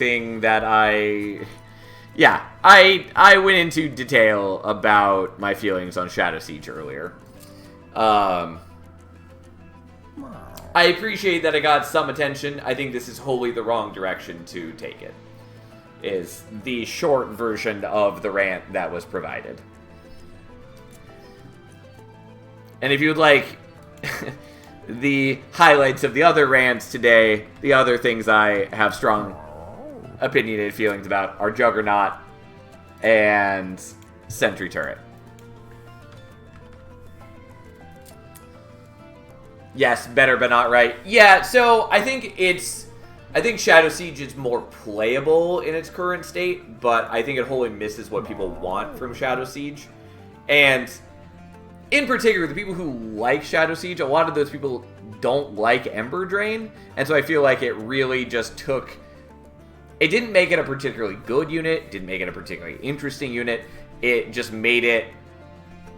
thing that I went into detail about my feelings on Shadow Siege earlier. I appreciate that it got some attention. I think this is wholly the wrong direction to take it. Is the short version of the rant that was provided. And if you would like the highlights of the other rants today, the other things I have strong opinionated feelings about are Juggernaut and Sentry Turret. Yes, better but not right. Yeah, so I think Shadow Siege is more playable in its current state, but I think it wholly misses what people want from Shadow Siege. And in particular, the people who like Shadow Siege, a lot of those people don't like Ember Drain, and so I feel like it really just took... It didn't make it a particularly good unit, didn't make it a particularly interesting unit, it just made it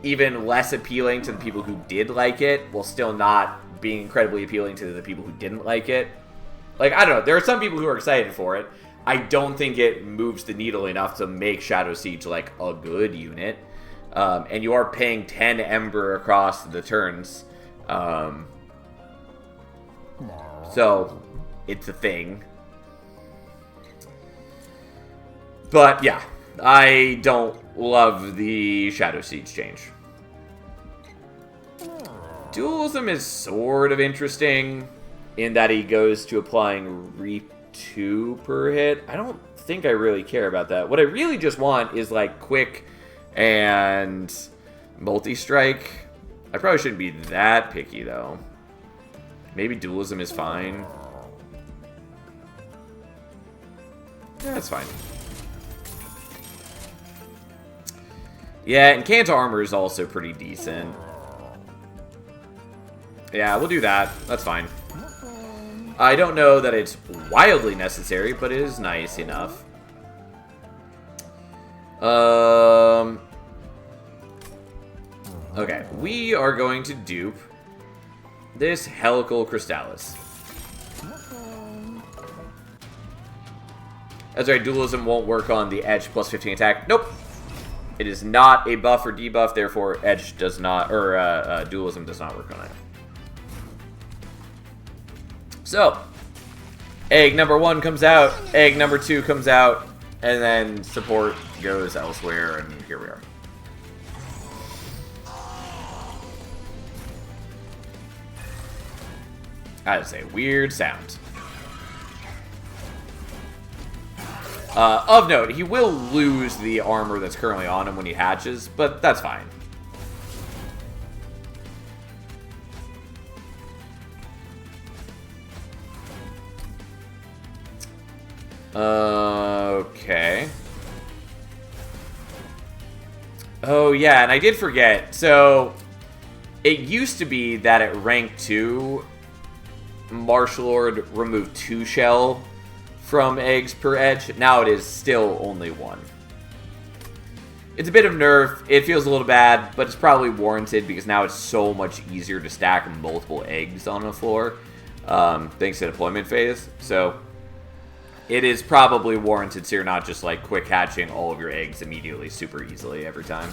even less appealing to the people who did like it, while still not being incredibly appealing to the people who didn't like it. Like, I don't know, there are some people who are excited for it. I don't think it moves the needle enough to make Shadow Siege, like, a good unit. And you are paying 10 Ember across the turns. So, it's a thing. But, yeah, I don't love the Shadow Siege change. Dualism is sort of interesting in that he goes to applying Reap 2 per hit. I don't think I really care about that. What I really just want is, like, quick and multi-strike. I probably shouldn't be that picky, though. Maybe Dualism is fine. Yeah, that's fine. Yeah, and Canta Armor is also pretty decent. Yeah, we'll do that. That's fine. I don't know that it's wildly necessary, but it is nice enough. Okay, we are going to dupe this Helical Crystallis. That's right, Dualism won't work on the Edge plus 15 attack. Nope. It is not a buff or debuff, therefore Edge does not, or Dualism does not work on it. So, egg number 1 comes out, egg number 2 comes out, and then support goes elsewhere, and here we are. That is a weird sound. Of note, he will lose the armor that's currently on him when he hatches, but that's fine. Okay. Oh, yeah, and I did forget. So, it used to be that at rank 2, Martial Lord removed 2 shell from eggs per edge. Now it is still only 1. It's a bit of nerf. It feels a little bad, but it's probably warranted because now it's so much easier to stack multiple eggs on a floor, thanks to deployment phase. So it is probably warranted so you're not just like quick hatching all of your eggs immediately super easily every time.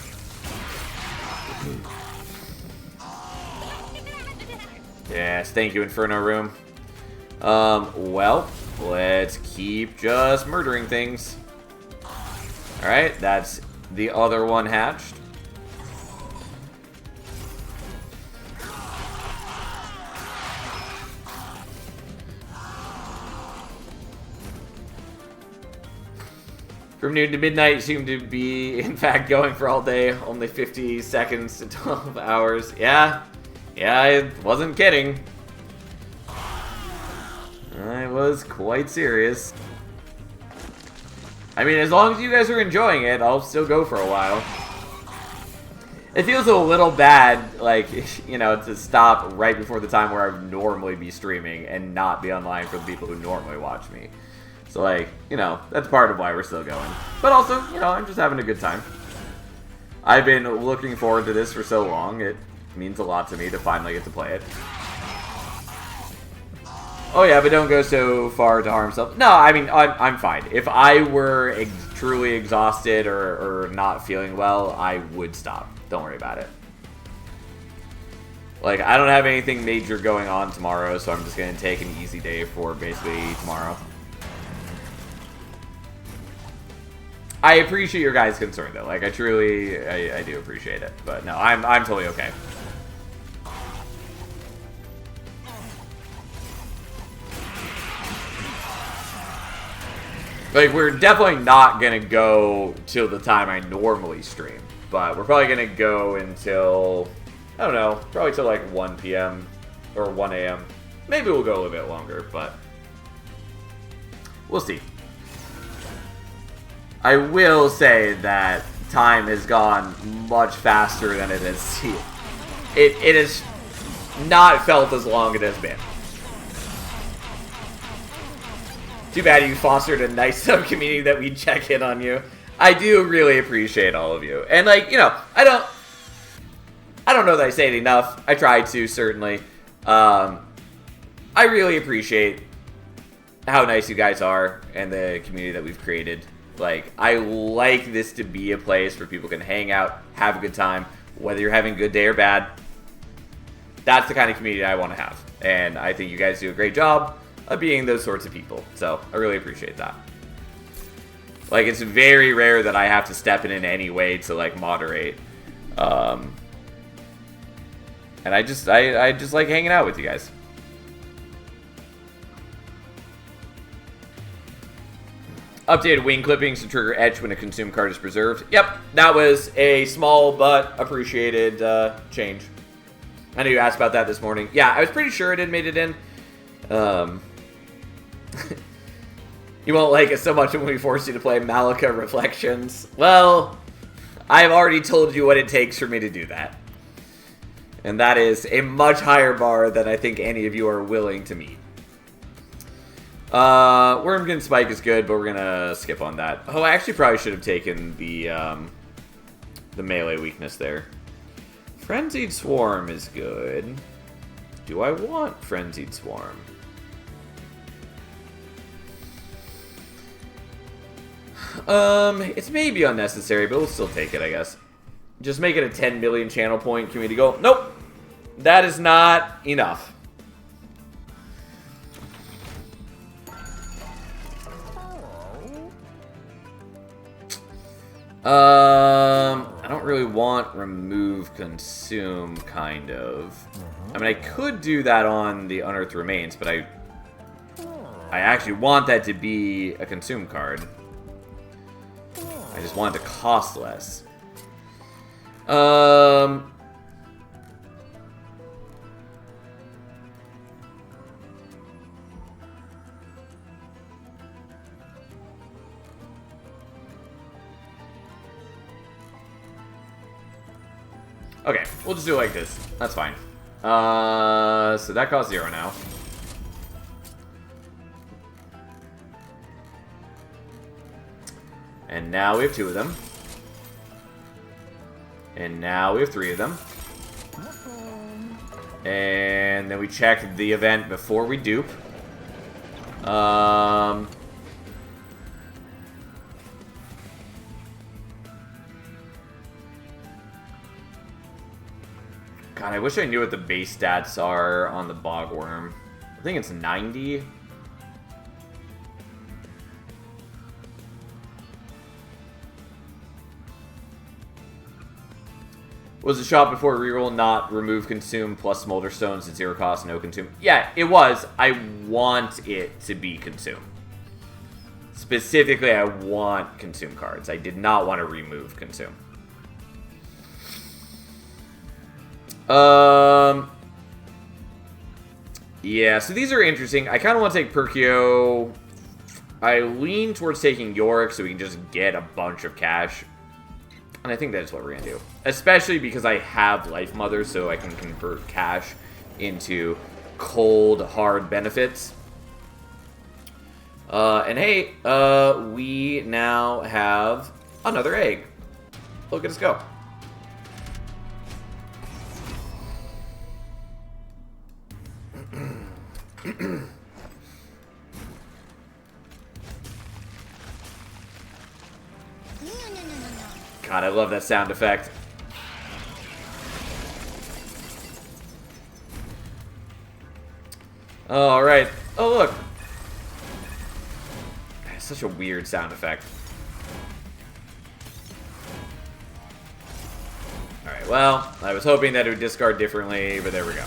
Yes, thank you, Inferno Room. Well, let's keep just murdering things. Alright, that's the other one hatched. From noon to midnight seem to be, in fact, going for all day. Only 50 seconds to 12 hours. Yeah, I wasn't kidding. I was quite serious. I mean, as long as you guys are enjoying it, I'll still go for a while. It feels a little bad, like, you know, to stop right before the time where I would normally be streaming and not be online for the people who normally watch me. So, like, you know, that's part of why we're still going. But also, you know, I'm just having a good time. I've been looking forward to this for so long. It means a lot to me to finally get to play it. Oh yeah, but don't go so far to harm yourself. No, I mean, I'm fine. If I were truly exhausted or not feeling well, I would stop. Don't worry about it. Like, I don't have anything major going on tomorrow, so I'm just going to take an easy day for basically tomorrow. I appreciate your guys' concern, though. Like, I truly, I do appreciate it. But no, I'm totally okay. Like, we're definitely not going to go till the time I normally stream. But we're probably going to go until, I don't know, probably till like 1 p.m. or 1 a.m. Maybe we'll go a little bit longer, but we'll see. I will say that time has gone much faster than it has. It has not felt as long as it has been. Too bad you fostered a nice sub-community that we check in on you. I do really appreciate all of you. And, like, you know, I don't know that I say it enough. I try to, certainly. I really appreciate how nice you guys are and the community that we've created. Like, I like this to be a place where people can hang out, have a good time, whether you're having a good day or bad. That's the kind of community I want to have. And I think you guys do a great job of being those sorts of people. So, I really appreciate that. Like, it's very rare that I have to step in any way to, like, moderate. And I just like hanging out with you guys. Updated wing clippings to trigger etch when a consumed card is preserved. Yep, that was a small but appreciated change. I know you asked about that this morning. Yeah, I was pretty sure it had made it in. You won't like it so much when we force you to play Malika Reflections. Well, I've already told you what it takes for me to do that. And that is a much higher bar than I think any of you are willing to meet. Wormkin Spike is good, but we're gonna skip on that. Oh, I actually probably should have taken the melee weakness there. Frenzied Swarm is good. Do I want Frenzied Swarm? It's maybe unnecessary, but we'll still take it, I guess. Just make it a 10 million channel point community goal. Nope! That is not enough. I don't really want remove consume, kind of. I mean, I could do that on the Unearthed Remains, but I actually want that to be a consume card. I just want it to cost less. Okay, we'll just do it like this. That's fine. So that costs 0 now. And now we have 2 of them. And now we have 3 of them. And then we check the event before we dupe. God, I wish I knew what the base stats are on the Bogworm. I think it's 90. Was the shop before reroll not remove consume plus smolder stones at 0 cost, no consume? Yeah, it was. I want it to be consume. Specifically, I want consume cards. I did not want to remove consume. Yeah, so these are interesting. I kind of want to take Perkyo. I lean towards taking Yorick so we can just get a bunch of cash. And I think that's what we're going to do. Especially because I have Life Mother, so I can convert cash into cold, hard benefits. And hey, we now have another egg. Look at us go. God, I love that sound effect. Alright. Oh, look. That's such a weird sound effect. Alright, well, I was hoping that it would discard differently, but there we go.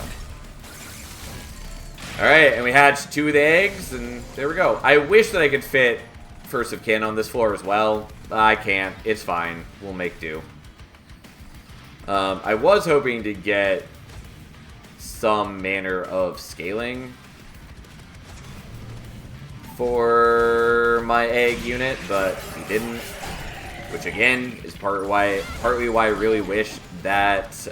Alright, and we hatched 2 of the eggs, and there we go. I wish that I could fit First of Kin on this floor as well. I can't. It's fine. We'll make do. I was hoping to get some manner of scaling for my egg unit, but we didn't. Which again is partly why I really wish that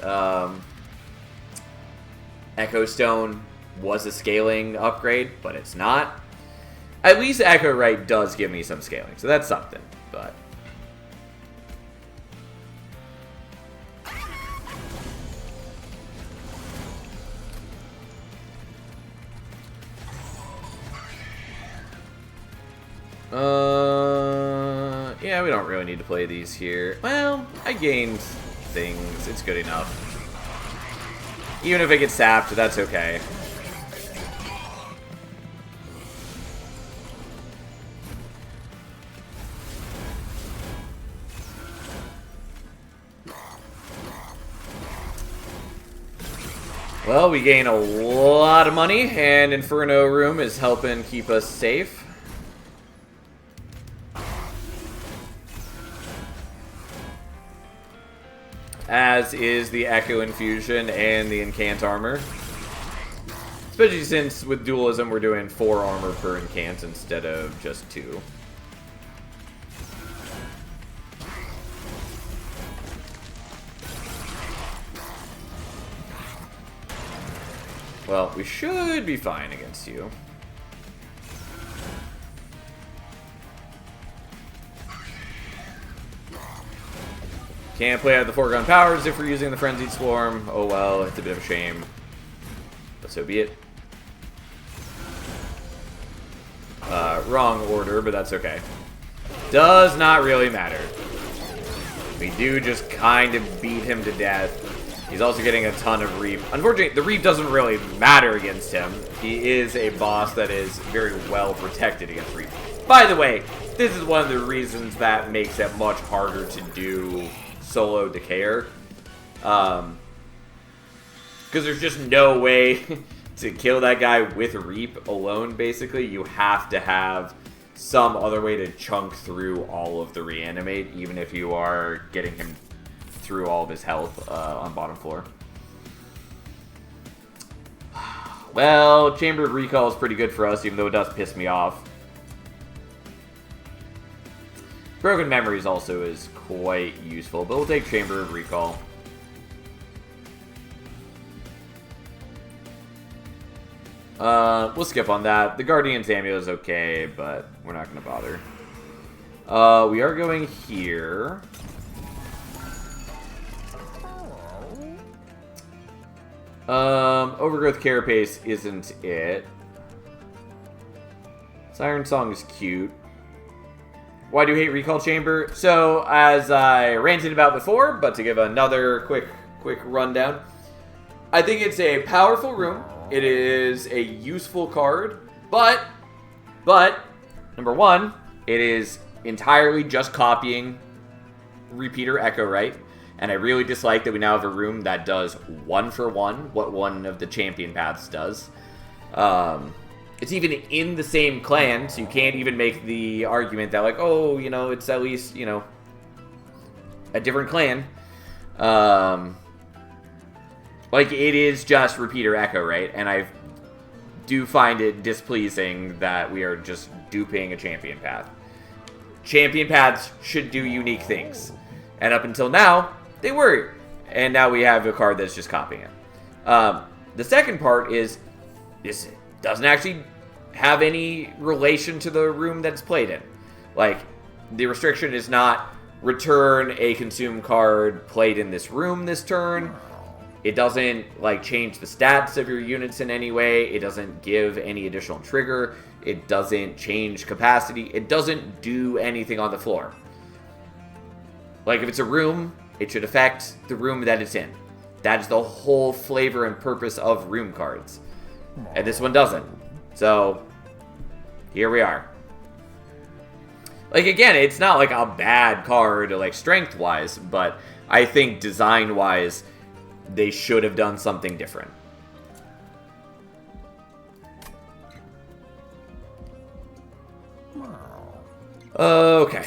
Echo Stone was a scaling upgrade, but it's not. At least Echo Right does give me some scaling, so that's something. But yeah, we don't really need to play these here. Well, I gained things. It's good enough. Even if I get sapped, that's okay. Well, we gain a lot of money, and Inferno Room is helping keep us safe. As is the Echo Infusion and the Incant Armor. Especially since with Dualism we're doing 4 armor per Incant instead of just 2. Well, we should be fine against you. Can't play out the foregone powers if we're using the Frenzied Swarm. Oh well, it's a bit of a shame. But so be it. Wrong order, but that's okay. Does not really matter. We do just kind of beat him to death. He's also getting a ton of Reap. Unfortunately, the Reap doesn't really matter against him. He is a boss that is very well protected against Reap. By the way, this is one of the reasons that makes it much harder to do solo Decayer. Because there's just no way to kill that guy with Reap alone, basically. You have to have some other way to chunk through all of the Reanimate, even if you are getting him through all of his health on bottom floor. Well, Chamber of Recall is pretty good for us, even though it does piss me off. Broken Memories also is quite useful, but we'll take Chamber of Recall. We'll skip on that. The Guardian's Amulet is okay, but we're not going to bother. We are going here. Overgrowth Carapace isn't it. Siren Song is cute. Why do you hate Recall Chamber? So, as I ranted about before, but to give another quick rundown, I think it's a powerful room. It is a useful card, but, number one, it is entirely just copying Repeater Echo Right, and I really dislike that we now have a room that does 1-for-1 what one of the champion paths does. It's even in the same clan, so you can't even make the argument that, like, oh, you know, it's at least, you know, a different clan. Like, it is just Repeater Echo, right? And I do find it displeasing that we are just duping a champion path. Champion paths should do unique things. And up until now, they were. And now we have a card that's just copying it. The second part is, this doesn't actually have any relation to the room that's played in. Like, the restriction is not return a consume card played in this room this turn. It doesn't, like, change the stats of your units in any way. It doesn't give any additional trigger. It doesn't change capacity. It doesn't do anything on the floor. Like, if it's a room, it should affect the room that it's in. That is the whole flavor and purpose of room cards. And this one doesn't. So, here we are. Like, again, it's not like a bad card, like, strength-wise, but I think design-wise, they should have done something different. Okay.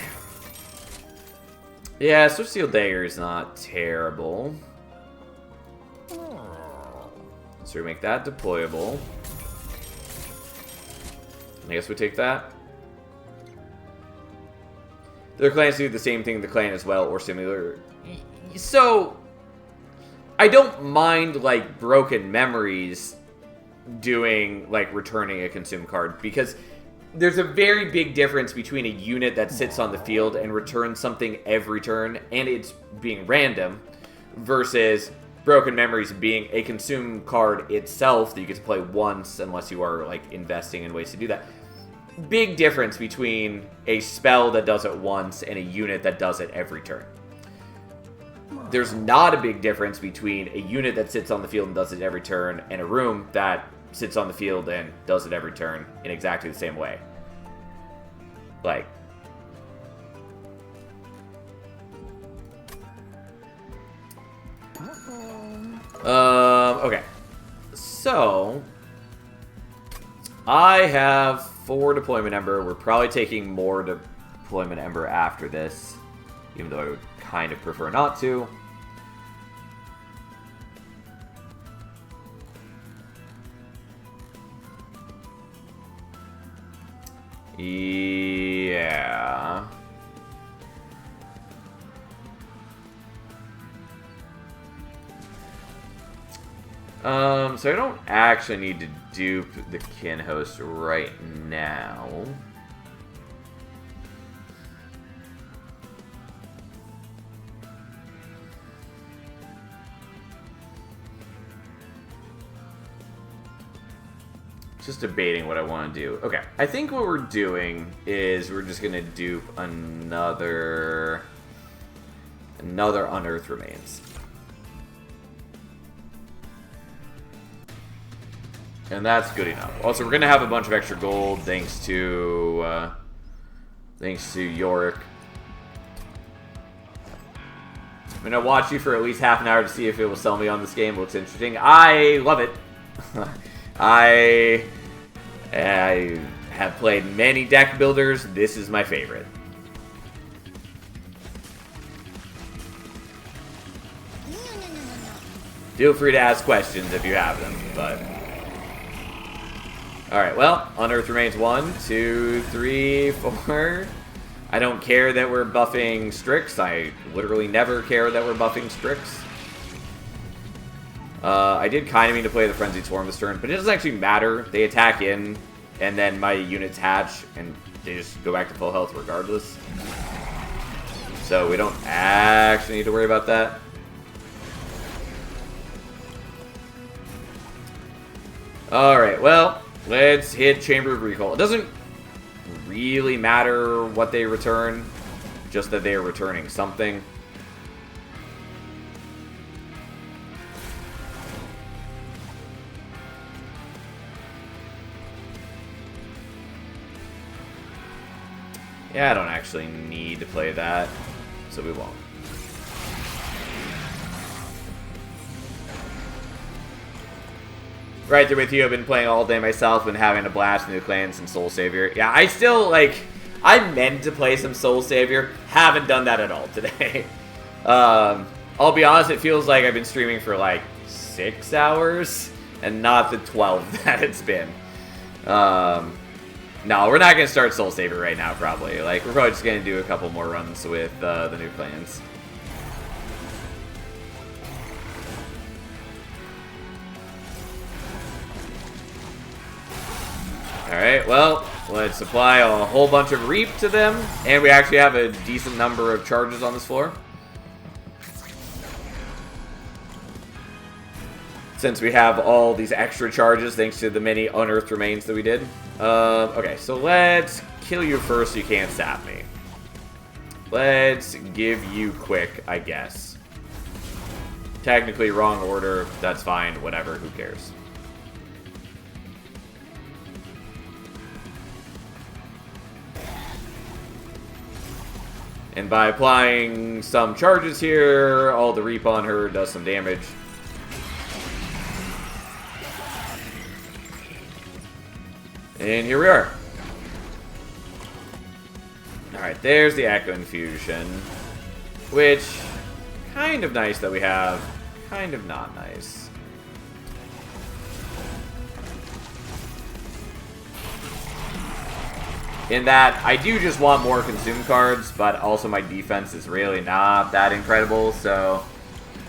Yeah, Swift Steel Dagger is not terrible. So we make that deployable. I guess we take that. Their clans do the same thing, the clan as well, or similar. So, I don't mind, like, Broken Memories doing, like, returning a consumed card, because there's a very big difference between a unit that sits on the field and returns something every turn, and it's being random, versus Broken Memories being a consumed card itself that you get to play once, unless you are, like, investing in ways to do that. Big difference between a spell that does it once and a unit that does it every turn. There's not a big difference between a unit that sits on the field and does it every turn and a room that sits on the field and does it every turn in exactly the same way. Like, okay. So, I have 4 Deployment Ember. We're probably taking more Deployment Ember after this, even though I would kind of prefer not to. Yeah. So I don't actually need to dupe the Kin Host right now. Just debating what I want to do. Okay, I think what we're doing is we're just gonna dupe another Unearthed Remains. And that's good enough. Also, we're gonna have a bunch of extra gold thanks to Yorick. I'm gonna watch you for at least half an hour to see if it will sell me on this game. It looks interesting. I love it. I have played many deck builders. This is my favorite. Feel free to ask questions if you have them, but... Alright, well, Unearthed Remains 1, 2, 3, 4. I don't care that we're buffing Strix. I literally never care that we're buffing Strix. I did kind of mean to play the Frenzied Swarm this turn, but it doesn't actually matter. They attack in, and then my units hatch, and they just go back to full health regardless. So we don't actually need to worry about that. Alright, well, let's hit Chamber of Recall. It doesn't really matter what they return, just that they are returning something. Yeah, I don't actually need to play that, so we won't. Right there with you, I've been playing all day myself, been having a blast, new clans and Soul Savior. Yeah, I still, like, I meant to play some Soul Savior, haven't done that at all today. I'll be honest, it feels like I've been streaming for like 6 hours, and not the 12 that it's been. No, we're not going to start Soul Savior right now, probably. Like, we're probably just going to do a couple more runs with the new clans. Alright, well, let's apply a whole bunch of Reap to them, and we actually have a decent number of charges on this floor. Since we have all these extra charges thanks to the many Unearthed Remains that we did. Okay, so let's kill you first so you can't sap me. Let's give you quick, I guess. Technically wrong order. That's fine. Whatever. Who cares? And by applying some charges here, all the Reap on her does some damage. And here we are. Alright, there's the Echo Infusion. Which, kind of nice that we have. Kind of not nice. In that, I do just want more consume cards, but also my defense is really not that incredible, so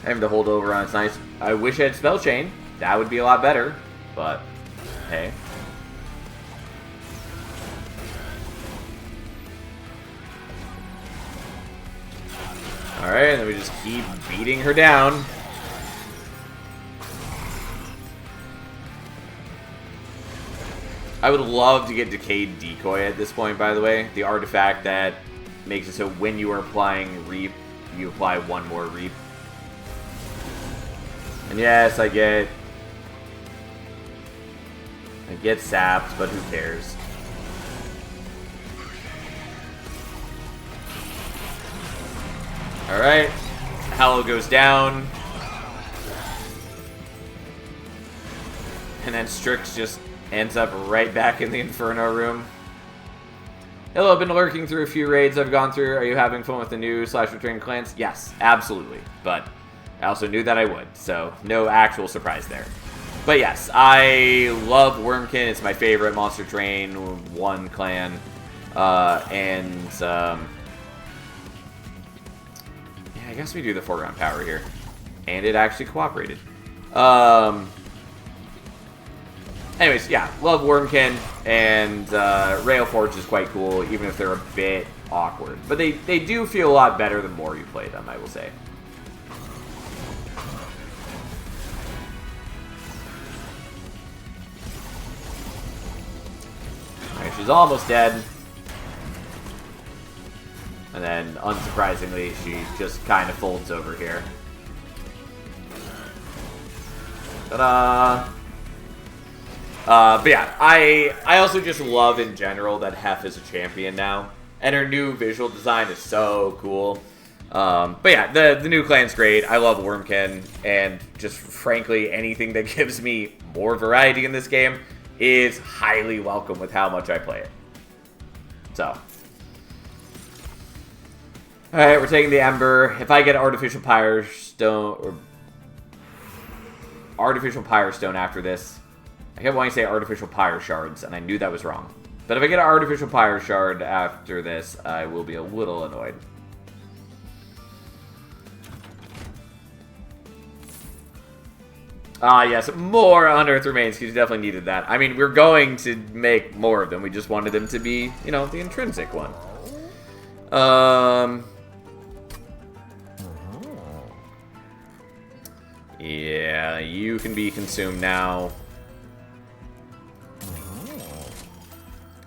having to hold over on it's nice. I wish I had Spell Chain. That would be a lot better, but hey. Alright, and then we just keep beating her down. I would love to get Decayed Decoy at this point, by the way. The artifact that makes it so when you are applying Reap, you apply one more Reap. And yes, I get sapped, but who cares? Alright. Hallow goes down. And then Strix just ends up right back in the Inferno room. Hello, I've been lurking through a few raids I've gone through. Are you having fun with the new / returning clans? Yes, absolutely. But I also knew that I would, so no actual surprise there. But yes, I love Wurmkin. It's my favorite Monster Train 1 clan. Yeah, I guess we do the foreground power here. And it actually cooperated. Anyways, yeah, love Wurmkin, and Railforge is quite cool, even if they're a bit awkward. But they do feel a lot better the more you play them, I will say. Alright, she's almost dead. And then, unsurprisingly, she just kind of folds over here. Ta-da! But yeah, I also just love in general that Hef is a champion now. And her new visual design is so cool. But yeah, the new clan's great. I love Wurmkin. And just frankly, anything that gives me more variety in this game is highly welcome with how much I play it. So. Alright, we're taking the Ember. If I get Artificial Pyre Stone after this, I kept wanting to say Artificial Pyre Shards, and I knew that was wrong. But if I get an Artificial Pyre Shard after this, I will be a little annoyed. Ah, yes, more Unearthed Remains, because you definitely needed that. I mean, we're going to make more of them. We just wanted them to be, you know, the intrinsic one. Yeah, you can be consumed now.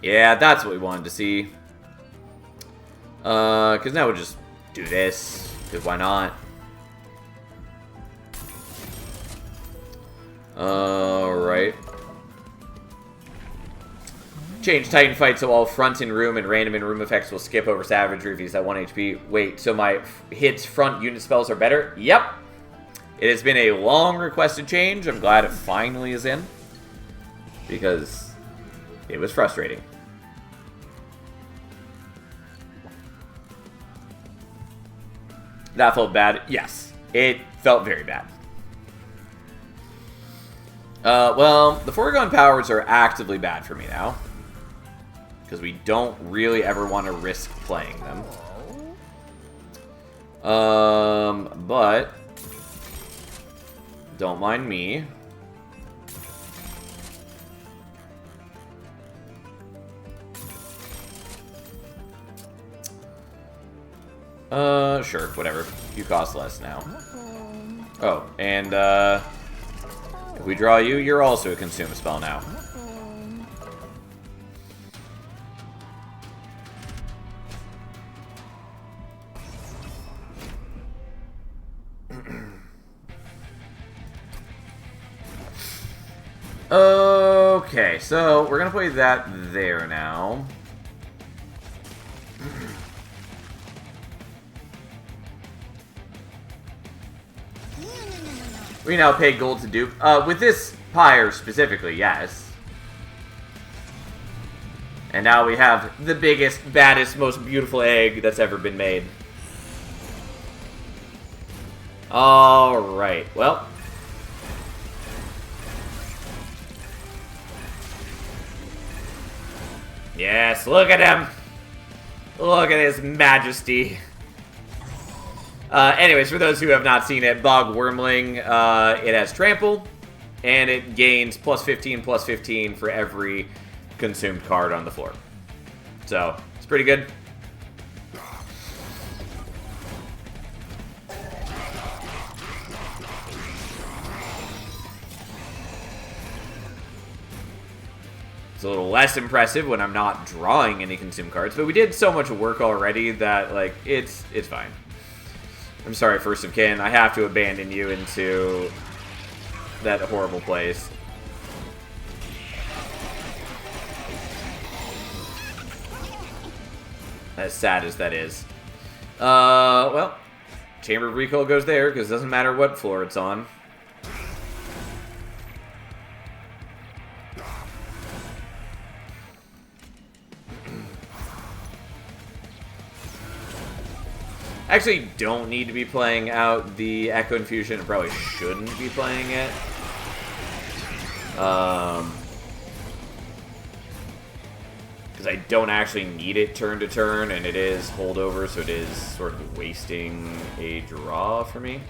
Yeah, that's what we wanted to see. Because now we'll just do this. Because why not? Alright. Change Titan Fight so all front in room and random in room effects will skip over Savagery if he's at 1 HP. Wait, so my hits front unit spells are better? Yep. It has been a long requested change. I'm glad it finally is in. Because it was frustrating. That felt bad? Yes. It felt very bad. Well, the foregone powers are actively bad for me now. Because we don't really ever want to risk playing them. But don't mind me. Sure, whatever. You cost less now. Oh, and, if we draw you, you're also a consume spell now. Okay, so we're gonna play that there now. We now pay gold to dupe. With this pyre specifically, yes. And now we have the biggest, baddest, most beautiful egg that's ever been made. Alright, well. Yes, look at him! Look at his majesty. Anyways, for those who have not seen it, Bog Wormling, it has Trample, and it gains +15/+15 for every consumed card on the floor. So, it's pretty good. It's a little less impressive when I'm not drawing any consumed cards, but we did so much work already that, like, it's fine. I'm sorry, First of Kin. I have to abandon you into that horrible place. As sad as that is. Well, Chamber of Recall goes there, because it doesn't matter what floor it's on. Actually, don't need to be playing out the Echo Infusion. I probably shouldn't be playing it. Because I don't actually need it turn to turn, and it is holdover, so it is sort of wasting a draw for me.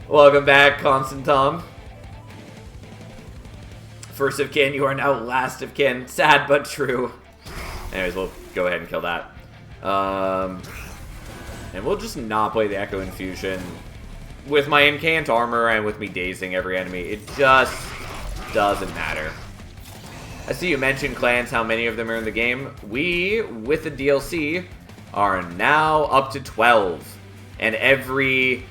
Welcome back, Constant Tom. First of Kin, you are now last of Kin. Sad but true. Anyways, we'll go ahead and kill that. And we'll just not play the Echo Infusion. With my Incant Armor and with me dazing every enemy, it just doesn't matter. I see you mentioned clans, how many of them are in the game. We, with the DLC, are now up to 12. And every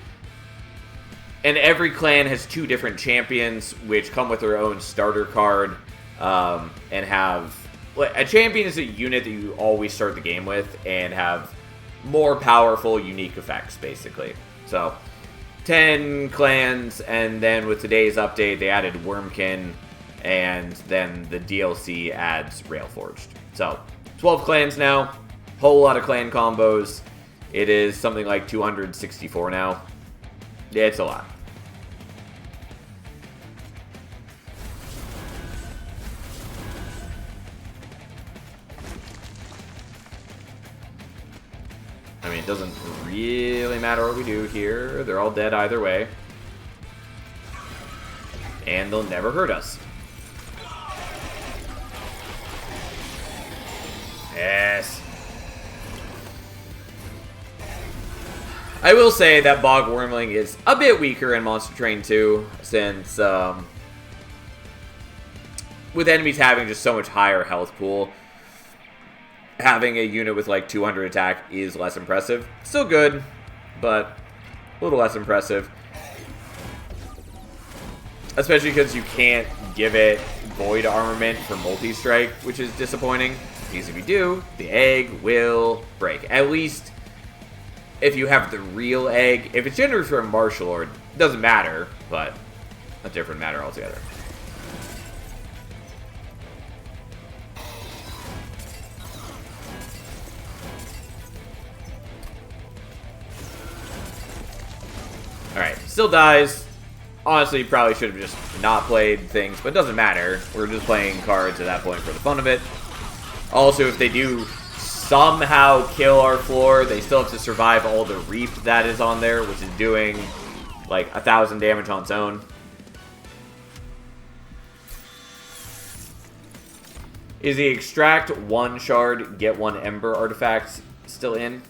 clan has 2 different champions, which come with their own starter card, and have... A champion is a unit that you always start the game with and have more powerful, unique effects, basically. So, 10 clans, and then with today's update, they added Wurmkin, and then the DLC adds Railforged. So, 12 clans now, whole lot of clan combos. It is something like 264 now. It's a lot. I mean, it doesn't really matter what we do here. They're all dead either way. And they'll never hurt us. Yes. I will say that Bog Wormling is a bit weaker in Monster Train 2, since with enemies having just so much higher health pool, having a unit with like 200 attack is less impressive. Still good, but a little less impressive. Especially because you can't give it Void Armament for multi-strike, which is disappointing. Because if you do, the egg will break. At least if you have the real egg. If it's generated from Martial Lord, it doesn't matter, but a different matter altogether. Alright, still dies. Honestly, probably should have just not played things, but it doesn't matter. We're just playing cards at that point for the fun of it. Also, if they do somehow kill our floor, they still have to survive all the reap that is on there, which is doing like 1,000 damage on its own. Is the extract 1 shard, get 1 ember artifact still in?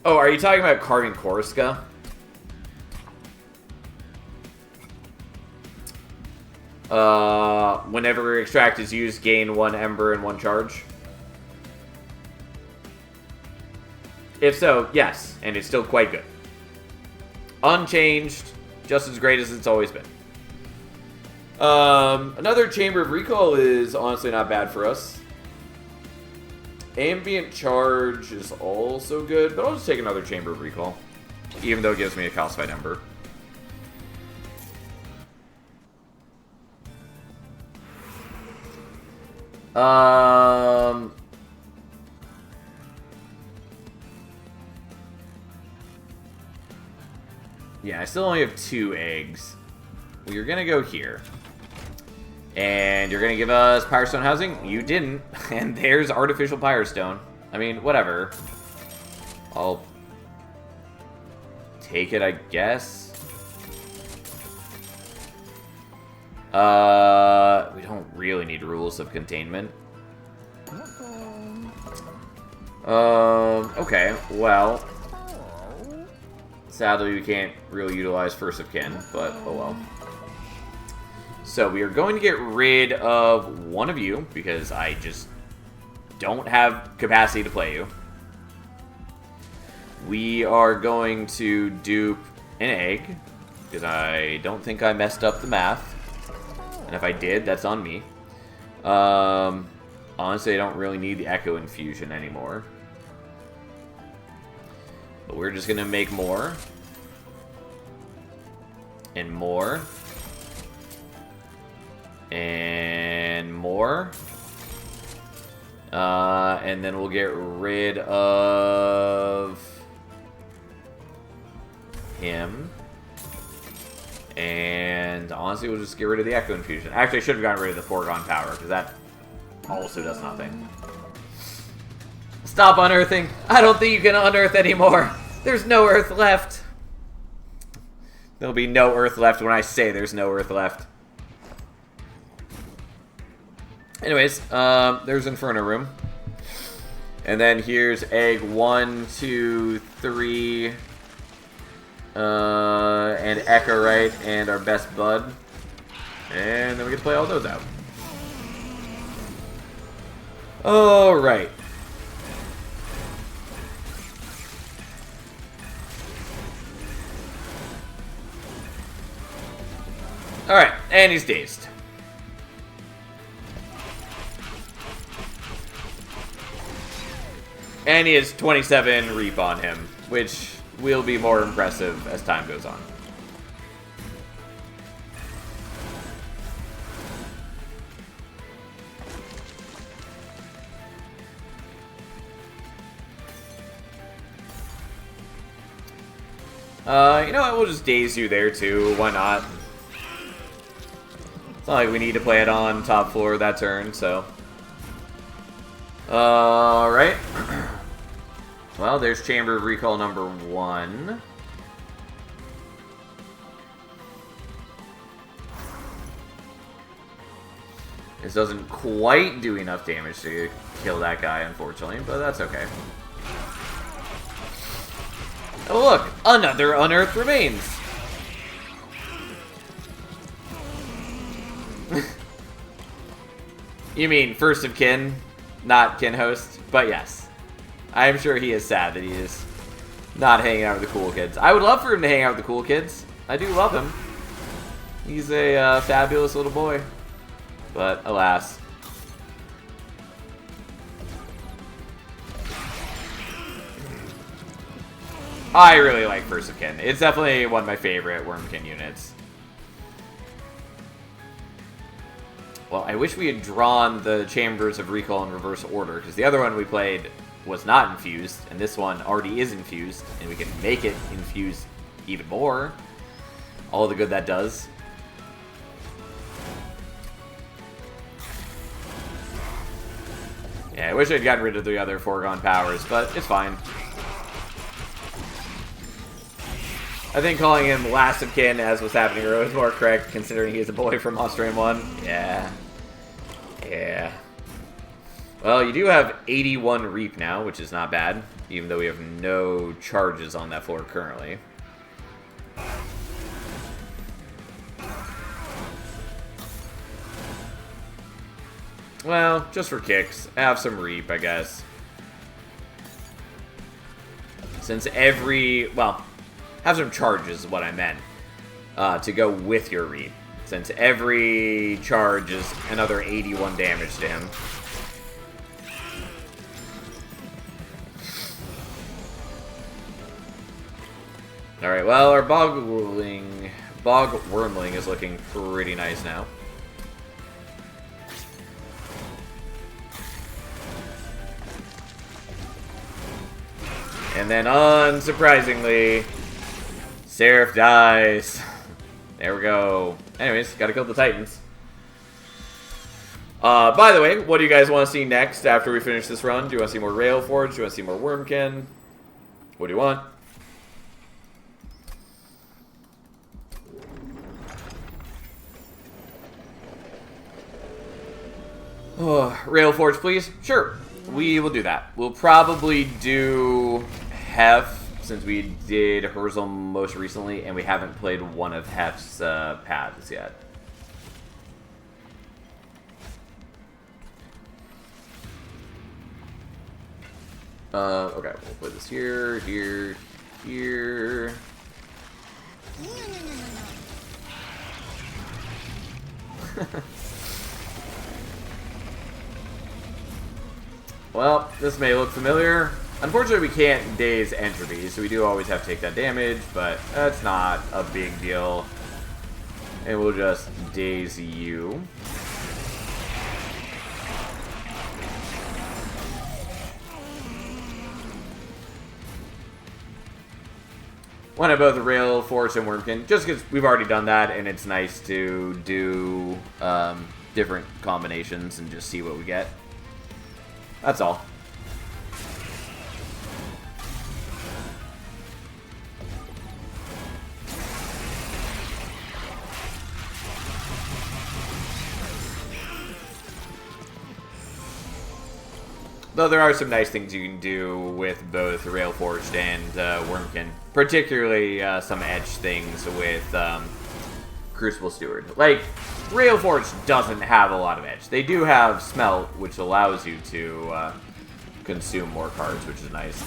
Oh, are you talking about carving Koriska? Whenever extract is used, gain 1 ember and 1 charge. If so, yes, and it's still quite good. Unchanged, Just as great as it's always been. Another Chamber of Recall is honestly not bad for us. Ambient Charge is also good, but I'll just take another Chamber of Recall. Even though it gives me a Calcified Ember. Yeah, I still only have 2 eggs. Well, you're gonna go here. And you're gonna give us Pyrostone housing? You didn't. And there's Artificial Pyrostone. I mean, whatever. I'll take it, I guess. We don't really need Rules of Containment. Okay, well. Sadly, we can't really utilize First of Kin, but oh well. So we are going to get rid of one of you, because I just don't have capacity to play you. We are going to dupe an egg, because I don't think I messed up the math. And if I did, that's on me. Honestly, I don't really need the Echo Infusion anymore. But we're just going to make more. And more. And more. And then we'll get rid of him. And honestly, we'll just get rid of the Echo Infusion. Actually, I should have gotten rid of the Foregone Power, because that also does nothing. Stop unearthing. I don't think you can unearth anymore. There's no earth left. There'll be no earth left when I say there's no earth left. Anyways, there's Inferno Room. And then here's egg 1, 2, 3. And Echowright and our best bud. And then we get to play all those out. Alright. Alright, and he's dazed. And he has 27 Reap on him, which will be more impressive as time goes on. You know what, we'll just daze you there too, why not? It's not like we need to play it on top floor that turn, so. Alright. Well, there's Chamber of Recall number 1. This doesn't quite do enough damage to kill that guy, unfortunately, but that's okay. Oh look! Another Unearthed Remains! You mean First of Kin, not Kin Host? But yes. I am sure he is sad that he is not hanging out with the cool kids. I would love for him to hang out with the cool kids. I do love him. He's a fabulous little boy. But alas. I really like First of Kin. It's definitely one of my favorite Wurmkin units. Well, I wish we had drawn the Chambers of Recall in reverse order, because the other one we played was not infused, and this one already is infused, and we can make it infused even more. All the good that does. Yeah, I wish I'd gotten rid of the other Foregone Powers, but it's fine. I think calling him Last of Kin, as was happening earlier, is more correct, considering he's a boy from Monster Jam 1. Yeah. Yeah. Well, you do have 81 Reap now, which is not bad, even though we have no charges on that floor currently. Well, just for kicks, have some Reap, I guess. Since well, have some charges is what I meant. to go with your Reap, since every charge is another 81 damage to him. Alright, well, our Bog Wormling is looking pretty nice now. And then, unsurprisingly, Seraph dies. There we go. Anyways, gotta kill the Titans. By the way, what do you guys want to see next after we finish this run? Do you want to see more Railforge? Do you want to see more Wurmkin? What do you want? Oh, Railforge, please? Sure, we will do that. We'll probably do Hef, since we did Herzl most recently, and we haven't played one of Hef's paths yet. Okay, we'll put this here, here, here. Well, this may look familiar. Unfortunately, we can't daze Entropy, so we do always have to take that damage, but that's not a big deal. And we'll just daze you. One of both Railforge and Wurmkin, just because we've already done that, and it's nice to do different combinations and just see what we get. That's all. Though there are some nice things you can do with both Railforged and Wurmkin. Particularly some edge things with Crucible Steward. Like, Railforged doesn't have a lot of edge. They do have Smelt, which allows you to consume more cards, which is nice.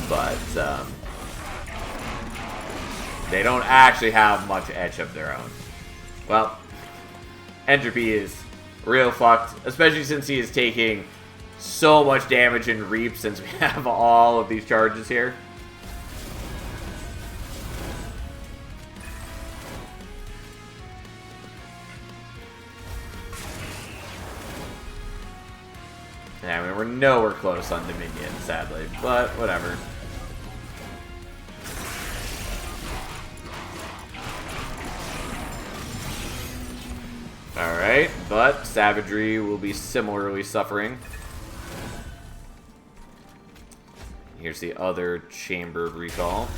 But they don't actually have much edge of their own. Well, Entropy is real fucked, especially since he is taking so much damage in Reap since we have all of these charges here. Yeah, I mean, we're nowhere close on Dominion, sadly, but whatever. Alright, but Savagery will be similarly suffering. Here's the other Chambered Recall.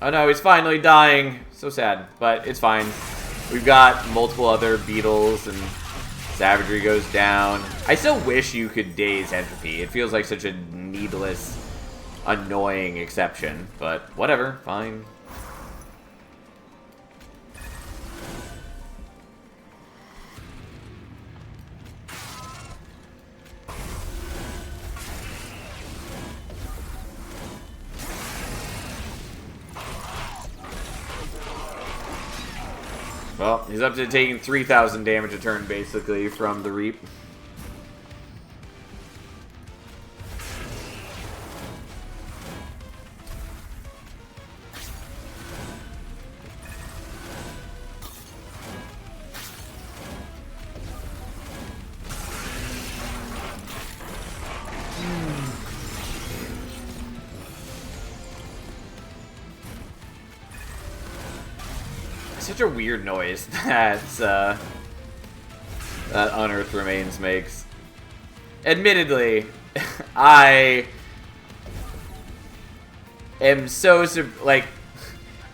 Oh no, he's finally dying. So sad, but it's fine. We've got multiple other beetles, and Savagery goes down. I still wish you could daze Entropy. It feels like such a needless, annoying exception, but whatever, fine. Well, he's up to taking 3,000 damage a turn, basically, from the Reap. Such a weird noise that Unearthed Remains makes. Admittedly, I am so like,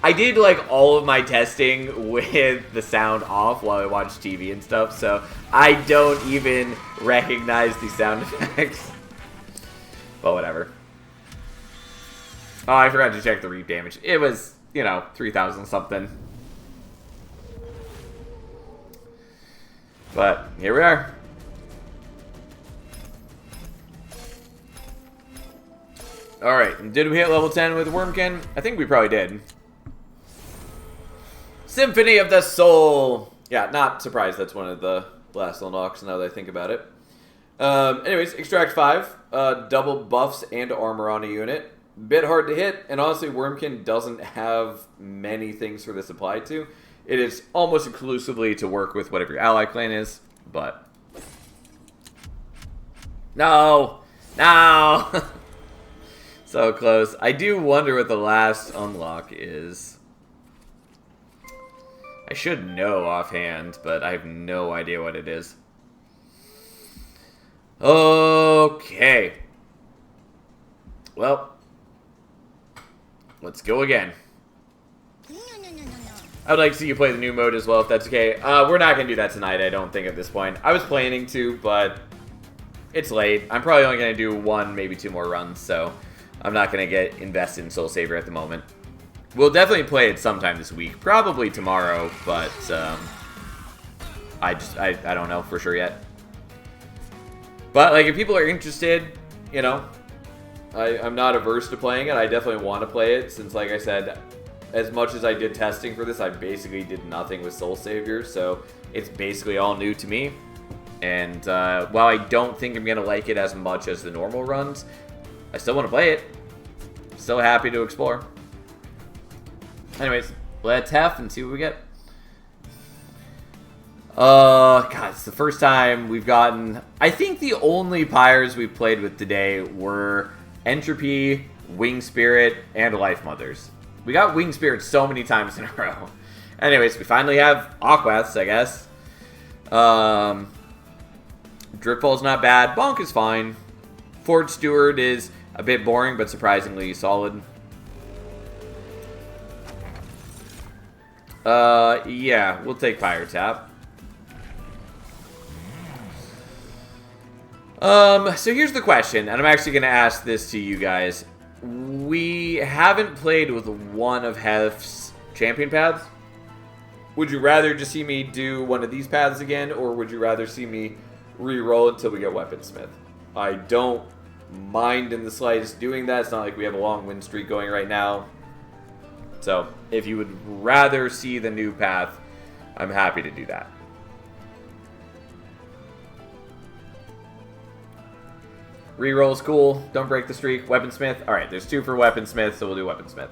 I did like all of my testing with the sound off while I watched TV and stuff, so I don't even recognize the sound effects. But whatever. Oh, I forgot to check the Reap damage. It was, you know, 3,000 something. But here we are. Alright, did we hit level 10 with Wurmkin? I think we probably did. Symphony of the Soul! Yeah, not surprised that's one of the last unlocks now that I think about it. Anyways, Extract 5. Double buffs and armor on a unit. Bit hard to hit, and honestly, Wurmkin doesn't have many things for this applied to. It is almost exclusively to work with whatever your ally clan is, but... No! No! So close. I do wonder what the last unlock is. I should know offhand, but I have no idea what it is. Okay. Well, let's go again. I would like to see you play the new mode as well, if that's okay. We're not going to do that tonight, I don't think, at this point. I was planning to, but it's late. I'm probably only going to do 1, maybe 2 more runs, so I'm not going to get invested in Soul Saver at the moment. We'll definitely play it sometime this week. Probably tomorrow, but I don't know for sure yet. But, like, if people are interested, you know, I'm not averse to playing it. I definitely want to play it since, like I said, as much as I did testing for this, I basically did nothing with Soul Savior, so it's basically all new to me. And while I don't think I'm going to like it as much as the normal runs, I still want to play it. Still happy to explore. Anyways, let's have and see what we get. God, it's the first time we've gotten... I think the only pyres we've played with today were Entropy, Wing Spirit, and Life Mothers. We got Wing Spirit so many times in a row. Anyways, we finally have Aquaths, I guess. Driftfall's not bad. Bonk is fine. Forge Steward is a bit boring, but surprisingly solid. Yeah, we'll take Fire Tap. So here's the question, and I'm actually going to ask this to you guys. We haven't played with one of Hef's champion paths. Would you rather just see me do one of these paths again, or would you rather see me re-roll until we get Weaponsmith? I don't mind in the slightest doing that. It's not like we have a long win streak going right now. So, if you would rather see the new path, I'm happy to do that. Reroll's cool. Don't break the streak. Weaponsmith. Alright, there's 2 for Weaponsmith, so we'll do Weaponsmith.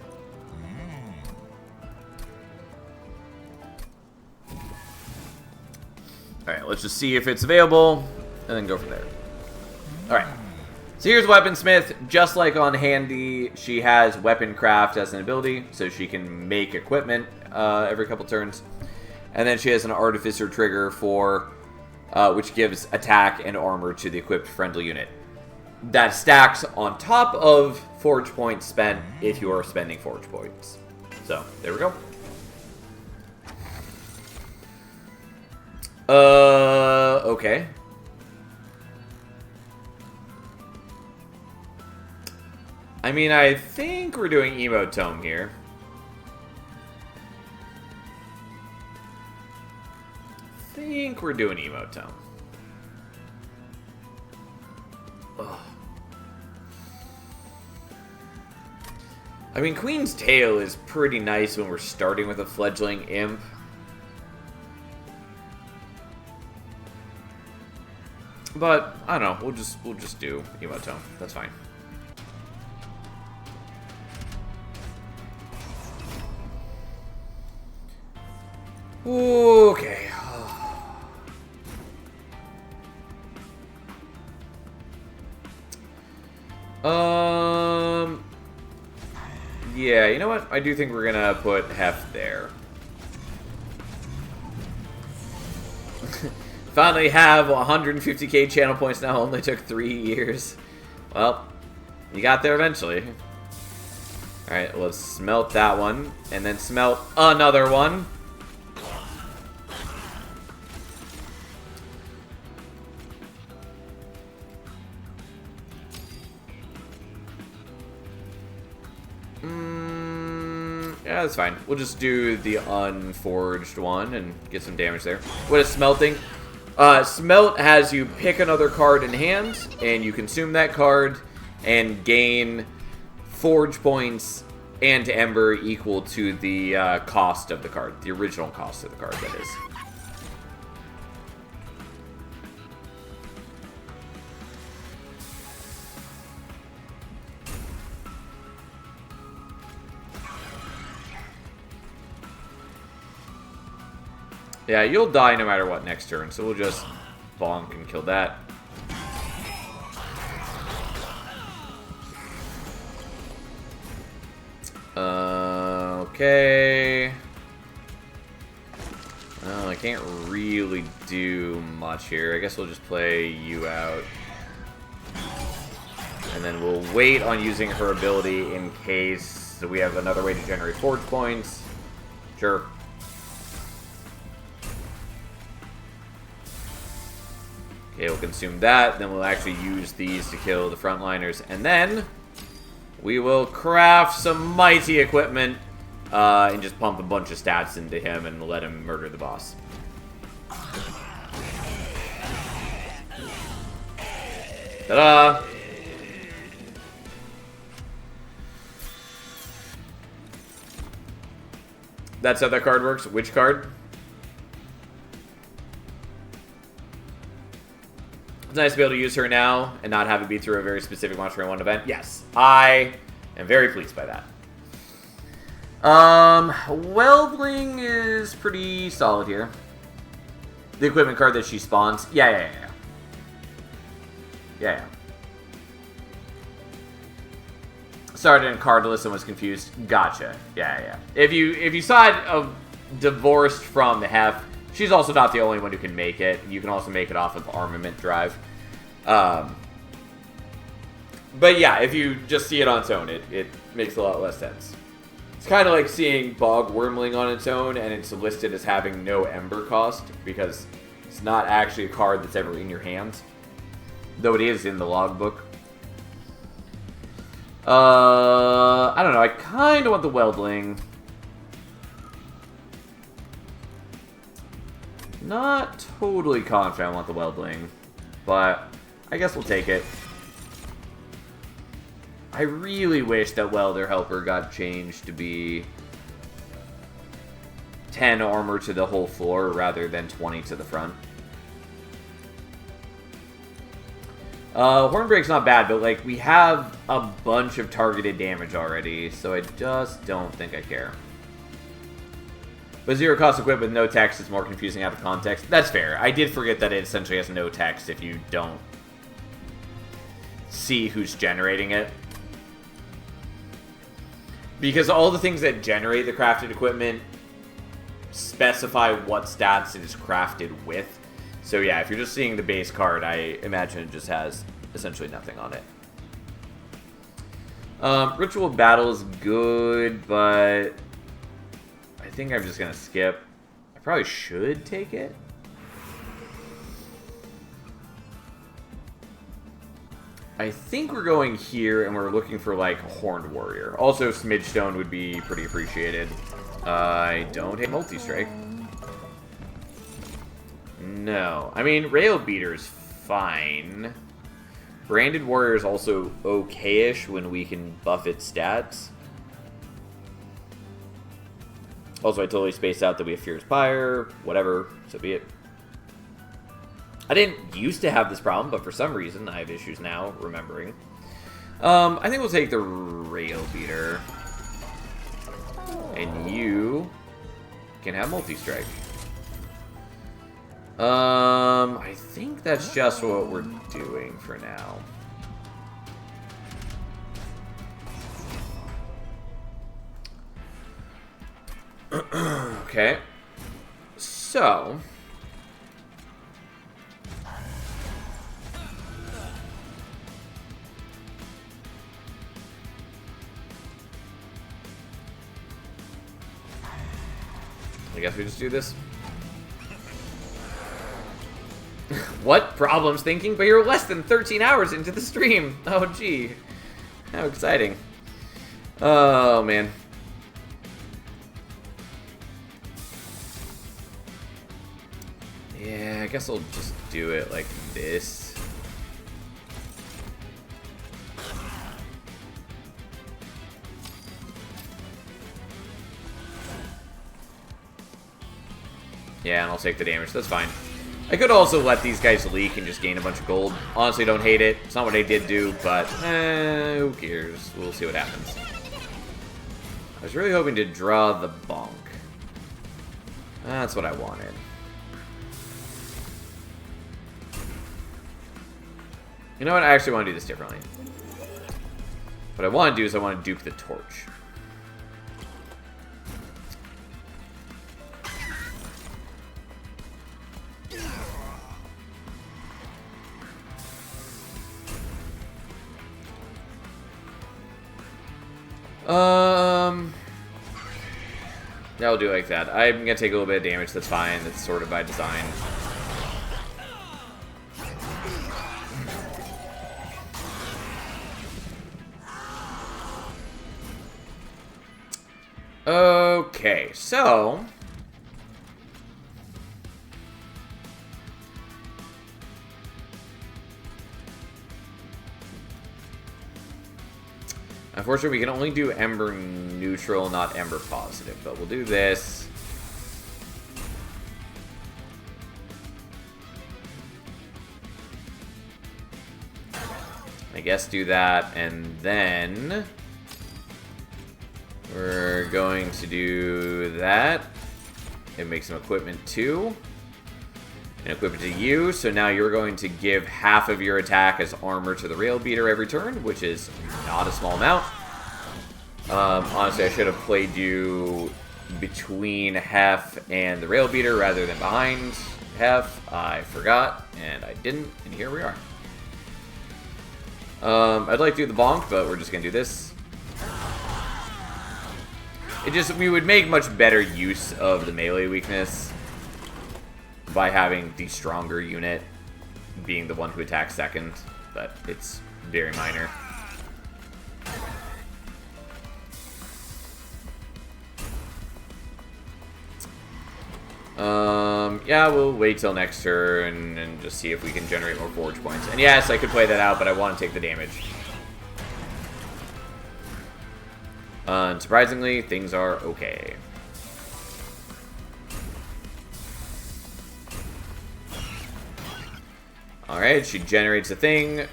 Alright, let's just see if it's available, and then go from there. Alright. So here's Weaponsmith. Just like on Handy, she has Weapon Craft as an ability, so she can make equipment every couple turns. And then she has an Artificer trigger for, which gives attack and armor to the equipped friendly unit. That stacks on top of Forge points spent if you are spending Forge points. So, there we go. Okay. I mean, I think we're doing Emote Tome here. I think we're doing Emote Tome. Ugh. I mean, Queen's Tale is pretty nice when we're starting with a fledgling imp. But I don't know. We'll just do Emote Tome. That's fine. Okay. Yeah, you know what? I do think we're gonna put Hef there. Finally have 150k channel points now. Only took 3 years. Well, you got there eventually. Alright, let's smelt that one. And then smelt another one. Yeah, that's fine. We'll just do the unforged one and get some damage there. What is smelting? Smelt has you pick another card in hand, and you consume that card and gain forge points and Ember equal to the cost of the card. The original cost of the card, that is. Yeah, you'll die no matter what next turn, so we'll just bonk and kill that. Okay. Well, I can't really do much here. I guess we'll just play you out. And then we'll wait on using her ability in case we have another way to generate forge points. Sure. Okay, we'll consume that. Then we'll actually use these to kill the frontliners. And then we will craft some mighty equipment and just pump a bunch of stats into him and let him murder the boss. Ta-da! That's how that card works. Which card? It's nice to be able to use her now and not have it be through a very specific Monster in one event. Yes, I am very pleased by that. Weldling is pretty solid here. The equipment card that she spawns. Yeah. Started in cardless and was confused. Gotcha. Yeah. If you saw it divorced from the Hef, she's also not the only one who can make it. You can also make it off of Armament Drive. But yeah, if you just see it on its own, it makes a lot less sense. It's kind of like seeing Bog Wormling on its own, and it's listed as having no Ember cost, because it's not actually a card that's ever in your hands. Though it is in the logbook. I don't know, I kind of want the Weldling. Not totally confident I want the Weldling, but I guess we'll take it. I really wish that Welder Helper got changed to be 10 armor to the whole floor rather than 20 to the front. Hornbreak's not bad, but like we have a bunch of targeted damage already, so I just don't think I care. But zero cost equipped with no text is more confusing out of context. That's fair. I did forget that it essentially has no text if you don't see who's generating it. Because all the things that generate the crafted equipment specify what stats it is crafted with. So yeah, if you're just seeing the base card, I imagine it just has essentially nothing on it. Ritual Battle is good, but I think I'm just going to skip. I probably should take it. I think we're going here, and we're looking for, like, Horned Warrior. Also, Smidgestone would be pretty appreciated. I don't hate Multi-Strike. No. I mean, Rail Beater's fine. Branded Warrior is also okay-ish when we can buff its stats. Also, I totally spaced out that we have Fierce Pyre. Whatever, so be it. I didn't used to have this problem, but for some reason I have issues now remembering. I think we'll take the Rail Beater. And you can have Multi-Strike. I think that's just what we're doing for now. Okay. So I guess we just do this. What? Problems thinking? But you're less than 13 hours into the stream. Oh, gee. How exciting. Oh, man. Yeah, I guess I'll just do it like this. Yeah, and I'll take the damage. That's fine. I could also let these guys leak and just gain a bunch of gold. Honestly, don't hate it. It's not what I did do, but who cares? We'll see what happens. I was really hoping to draw the bonk. That's what I wanted. You know what? I actually want to do this differently. What I want to do is I want to dupe the torch. Yeah, I'll do it like that. I'm gonna take a little bit of damage, that's fine. That's sort of by design. Okay, so... Unfortunately, we can only do Ember neutral, not Ember positive, but we'll do this. I guess do that, and then we're going to do that. And make some equipment too. And equip it to you, so now you're going to give half of your attack as armor to the rail beater every turn, which is not a small amount. Honestly, I should have played you between Hef and the rail beater rather than behind Hef. I forgot, and I didn't, and here we are. I'd like to do the bonk, but we're just going to do this. We would make much better use of the melee weakness by having the stronger unit being the one who attacks second, but it's very minor. Yeah, we'll wait till next turn and just see if we can generate more forge points. And yes, I could play that out, but I want to take the damage. Unsurprisingly, things are okay. Alright, she generates a thing.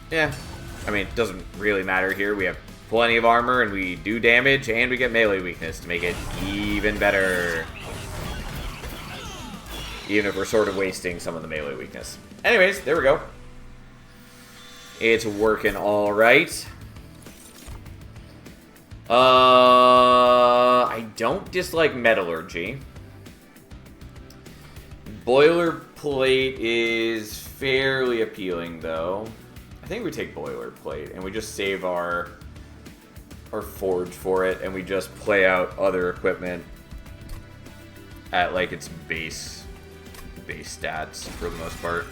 Yeah, I mean, it doesn't really matter here. We have plenty of armor, and we do damage, and we get melee weakness to make it even better. Even if we're sort of wasting some of the melee weakness. Anyways, there we go. It's working all right. I don't dislike metallurgy. Boilerplate is fairly appealing, though. I think we take boilerplate and we just save our forge for it, and we just play out other equipment at like its base stats for the most part.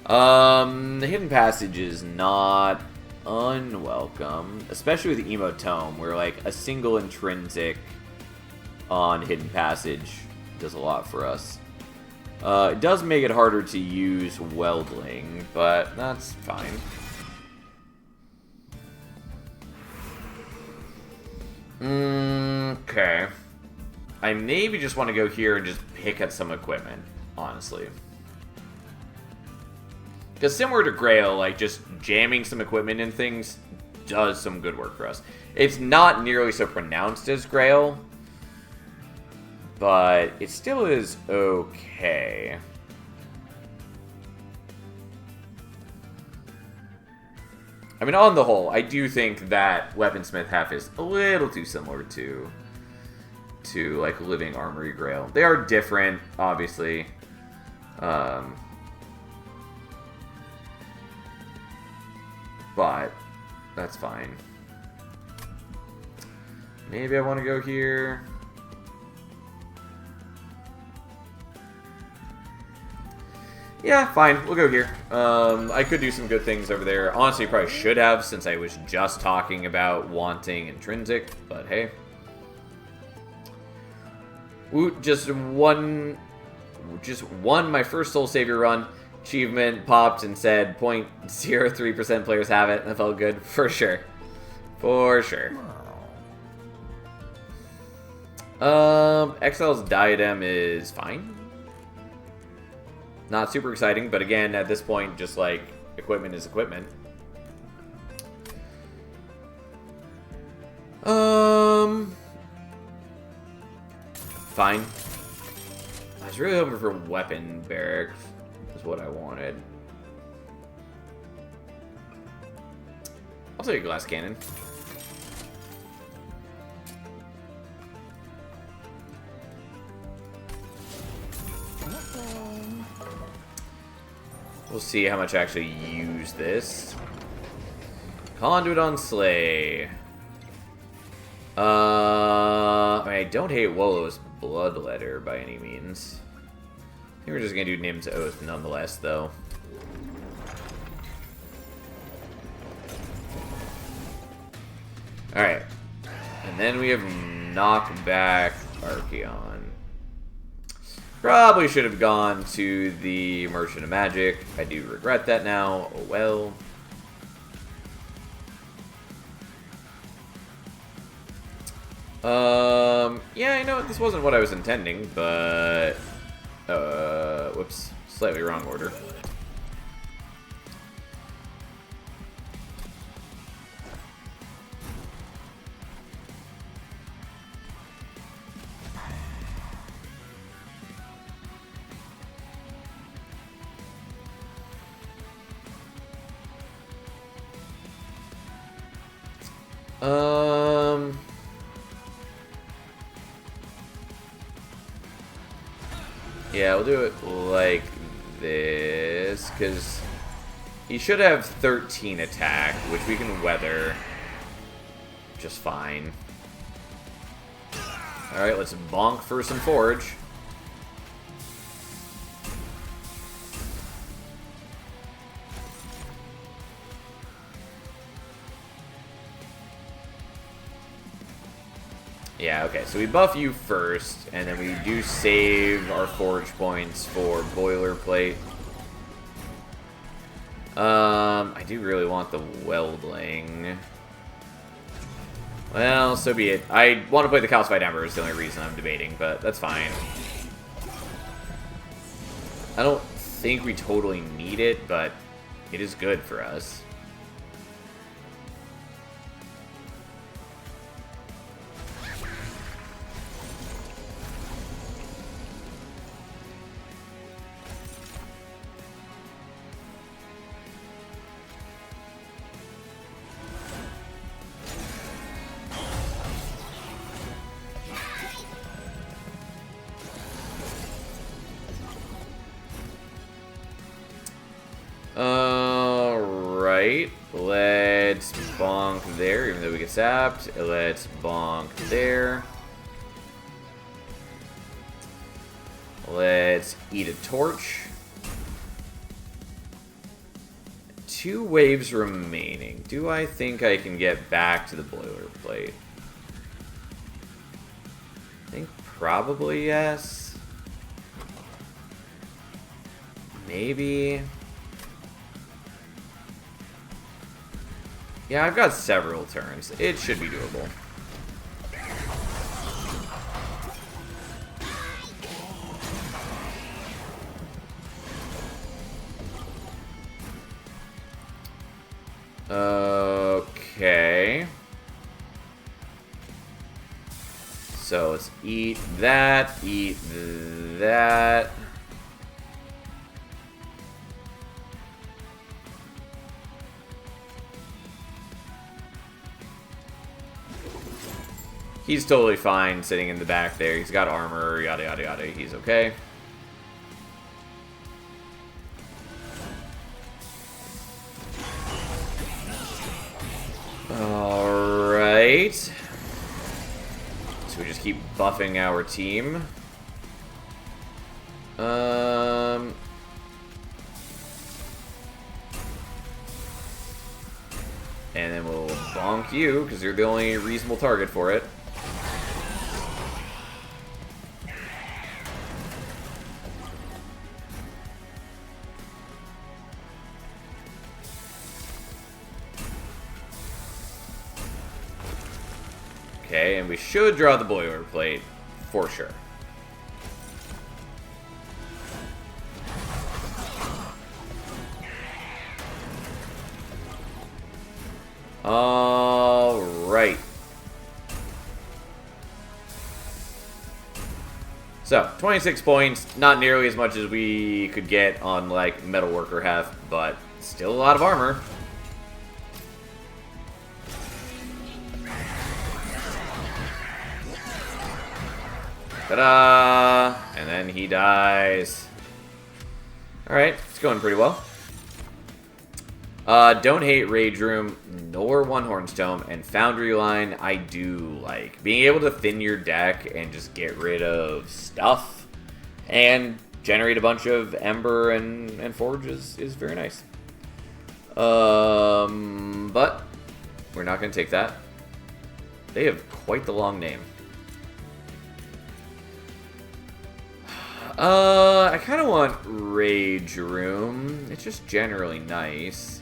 The hidden passage is not unwelcome, especially with the Emotome, where like a single intrinsic on hidden passage does a lot for us. It does make it harder to use weldling, but that's fine. Okay. I maybe just want to go here and just pick at some equipment, honestly. Because similar to Grail, like, just jamming some equipment in things does some good work for us. It's not nearly so pronounced as Grail, but it still is okay. I mean, on the whole, I do think that Weaponsmith Hef is a little too similar to like Living Armory Grail. They are different, obviously. But that's fine. Maybe I want to go here. Yeah, fine. We'll go here. I could do some good things over there. Honestly, probably should have, since I was just talking about wanting intrinsic. But hey. Woot just won my first Soul Savior run. Achievement popped and said 0.03% players have it, and that felt good for sure. For sure. Exile's Diadem is fine. Not super exciting, but again, at this point, just like equipment is equipment. Fine. I was really hoping for weapon barracks, is what I wanted. I'll take a glass cannon. We'll see how much I actually use this. Conduit on Slay. I don't hate Wolo's Bloodletter by any means. I think we're just gonna do Nim's Oath nonetheless, though. Alright. And then we have Knockback Archeon. Probably should have gone to the Merchant of Magic. I do regret that now. Oh well. Yeah, I know this wasn't what I was intending, but whoops, slightly wrong order. Yeah, we'll do it like this, because he should have 13 attack, which we can weather just fine. Alright, let's bonk for some forge. Yeah, okay, so we buff you first, and then we do save our forge points for boilerplate. I do really want the weldling. Well, so be it. I want to play the Calcified Ember is the only reason I'm debating, but that's fine. I don't think we totally need it, but it is good for us. Alright, let's bonk there, even though we get zapped. Let's bonk there. Let's eat a torch. 2 waves remaining. Do I think I can get back to the boilerplate? I think probably yes. Maybe. Yeah, I've got several turns. It should be doable. Okay. So let's eat that, eat that. He's totally fine sitting in the back there. He's got armor, yada yada yada. He's okay. Alright. So we just keep buffing our team. And then we'll bonk you, because you're the only reasonable target for it. Okay, and we should draw the boilerplate for sure. Alright. So, 26 points, not nearly as much as we could get on, like, Metalworker Heft, but still a lot of armor. Ta-da! And then he dies. Alright, it's going pretty well. Don't hate Rage Room, nor One Horn's Tome, and Foundry Line I do like. Being able to thin your deck and just get rid of stuff and generate a bunch of Ember and Forge is very nice. But we're not going to take that. They have quite the long name. I kind of want Rage Room. It's just generally nice.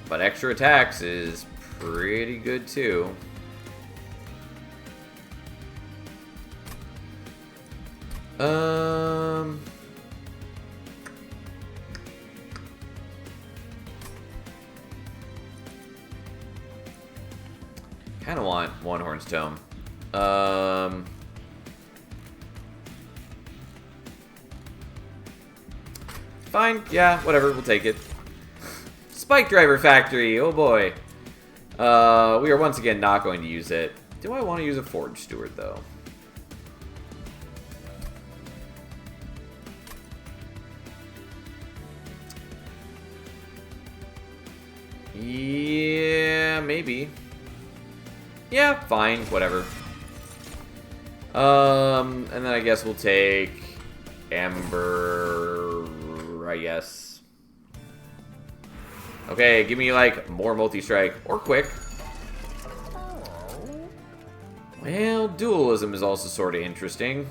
But extra attacks is pretty good too. Kind of want One Horn's Tome. Fine, yeah, whatever, we'll take it. Spike Driver Factory, oh boy. We are once again not going to use it. Do I want to use a Forge Steward, though? Yeah, maybe. Yeah, fine, whatever. And then I guess we'll take Ember, I guess. Okay, give me, like, more multi-strike. Or quick. Well, dualism is also sort of interesting.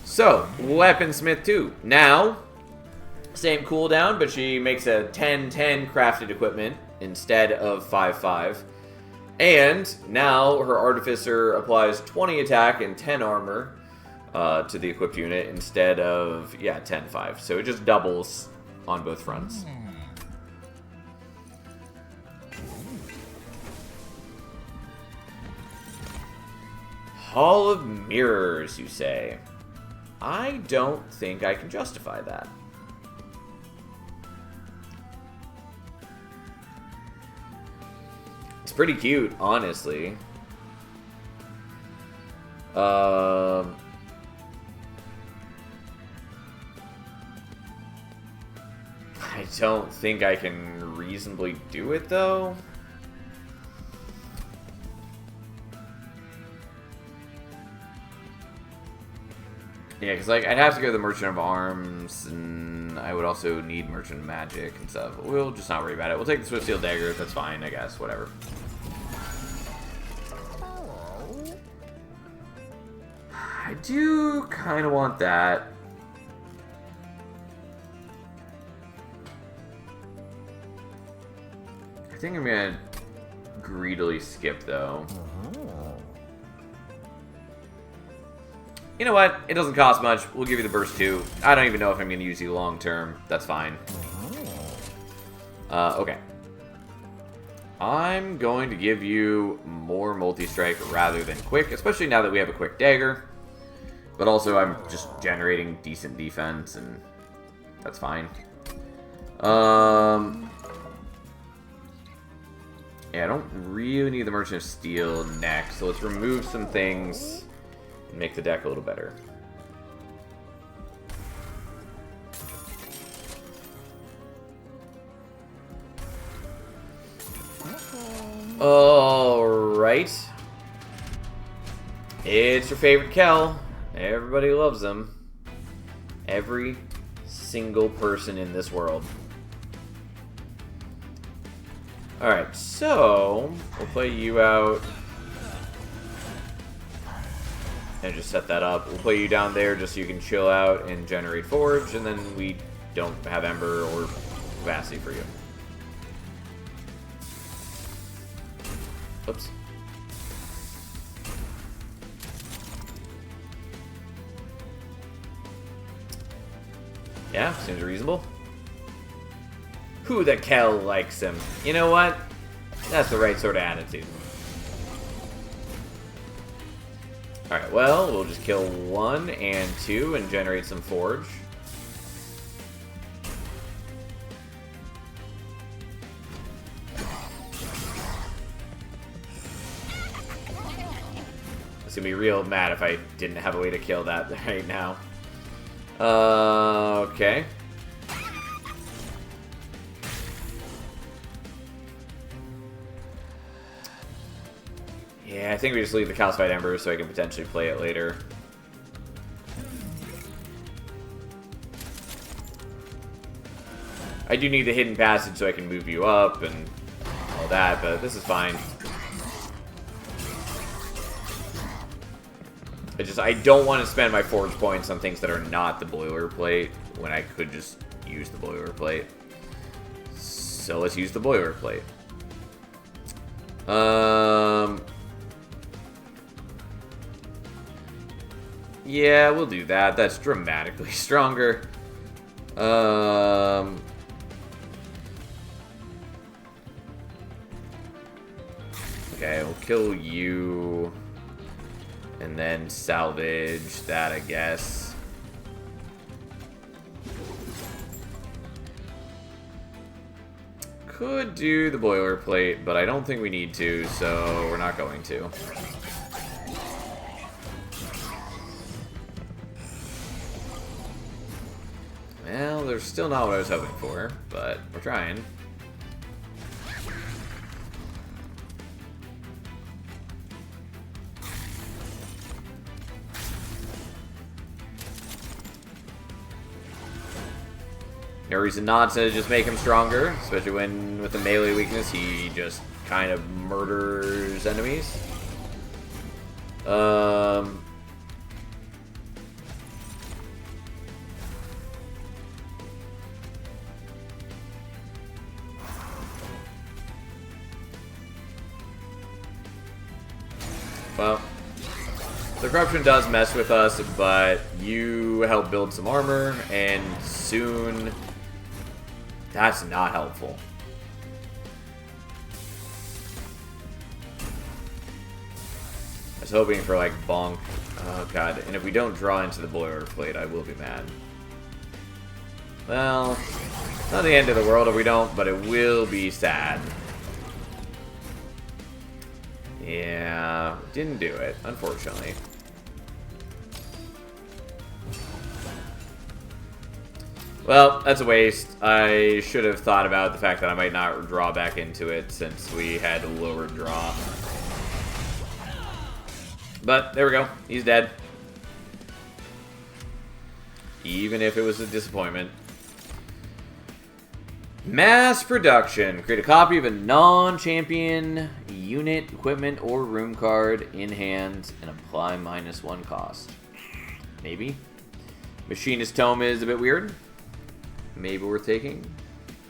So, Weaponsmith 2. Now, same cooldown, but she makes a 10-10 crafted equipment instead of 5-5. And now her Artificer applies 20 attack and 10 armor to the equipped unit instead of, yeah, 10-5. So it just doubles on both fronts. Hall of Mirrors, you say? I don't think I can justify that. It's pretty cute, honestly. I don't think I can reasonably do it, though. Yeah, because, like, I'd have to go to the Merchant of Arms, and I would also need Merchant of Magic and stuff. We'll just not worry about it. We'll take the Swift Steel Dagger. That's fine, I guess. Whatever. I do kind of want that. I think I'm going to greedily skip, though. You know what? It doesn't cost much. We'll give you the burst 2. I don't even know if I'm going to use you long term. That's fine. Okay. I'm going to give you more multi-strike rather than quick, especially now that we have a quick dagger. But also, I'm just generating decent defense, and that's fine. Yeah, I don't really need the Merchant of Steel next, so let's remove some things and make the deck a little better. Alright. It's your favorite Kel. Everybody loves him. Every single person in this world. Alright, so we'll play you out. And just set that up. We'll put you down there just so you can chill out and generate Forge, and then we don't have Ember or Capacity for you. Oops. Yeah, seems reasonable. Who the Kel likes him? You know what? That's the right sort of attitude. Alright, well, we'll just kill 1 and 2 and generate some Forge. It's gonna be real mad if I didn't have a way to kill that right now. Okay. Yeah, I think we just leave the Calcified Ember so I can potentially play it later. I do need the Hidden Passage so I can move you up and all that, but this is fine. I don't want to spend my Forge points on things that are not the Boilerplate when I could just use the Boilerplate. So let's use the Boilerplate. Yeah, we'll do that. That's dramatically stronger. Okay, we'll kill you. And then salvage that, I guess. Could do the Boilerplate, but I don't think we need to, so we're not going to. Well, there's still not what I was hoping for, but we're trying. No reason not to just make him stronger, especially when with a melee weakness he just kind of murders enemies. Well, the corruption does mess with us, but you help build some armor, and soon that's not helpful. I was hoping for like bonk. Oh god, and if we don't draw into the Boilerplate, I will be mad. Well, not the end of the world if we don't, but it will be sad. Yeah, didn't do it, unfortunately. Well, that's a waste. I should have thought about the fact that I might not draw back into it since we had a lower draw. But, there we go. He's dead. Even if it was a disappointment. Mass production. Create a copy of a non-champion unit, equipment, or room card in hand and apply -1 cost. Maybe. Machinist Tome is a bit weird. Maybe worth taking.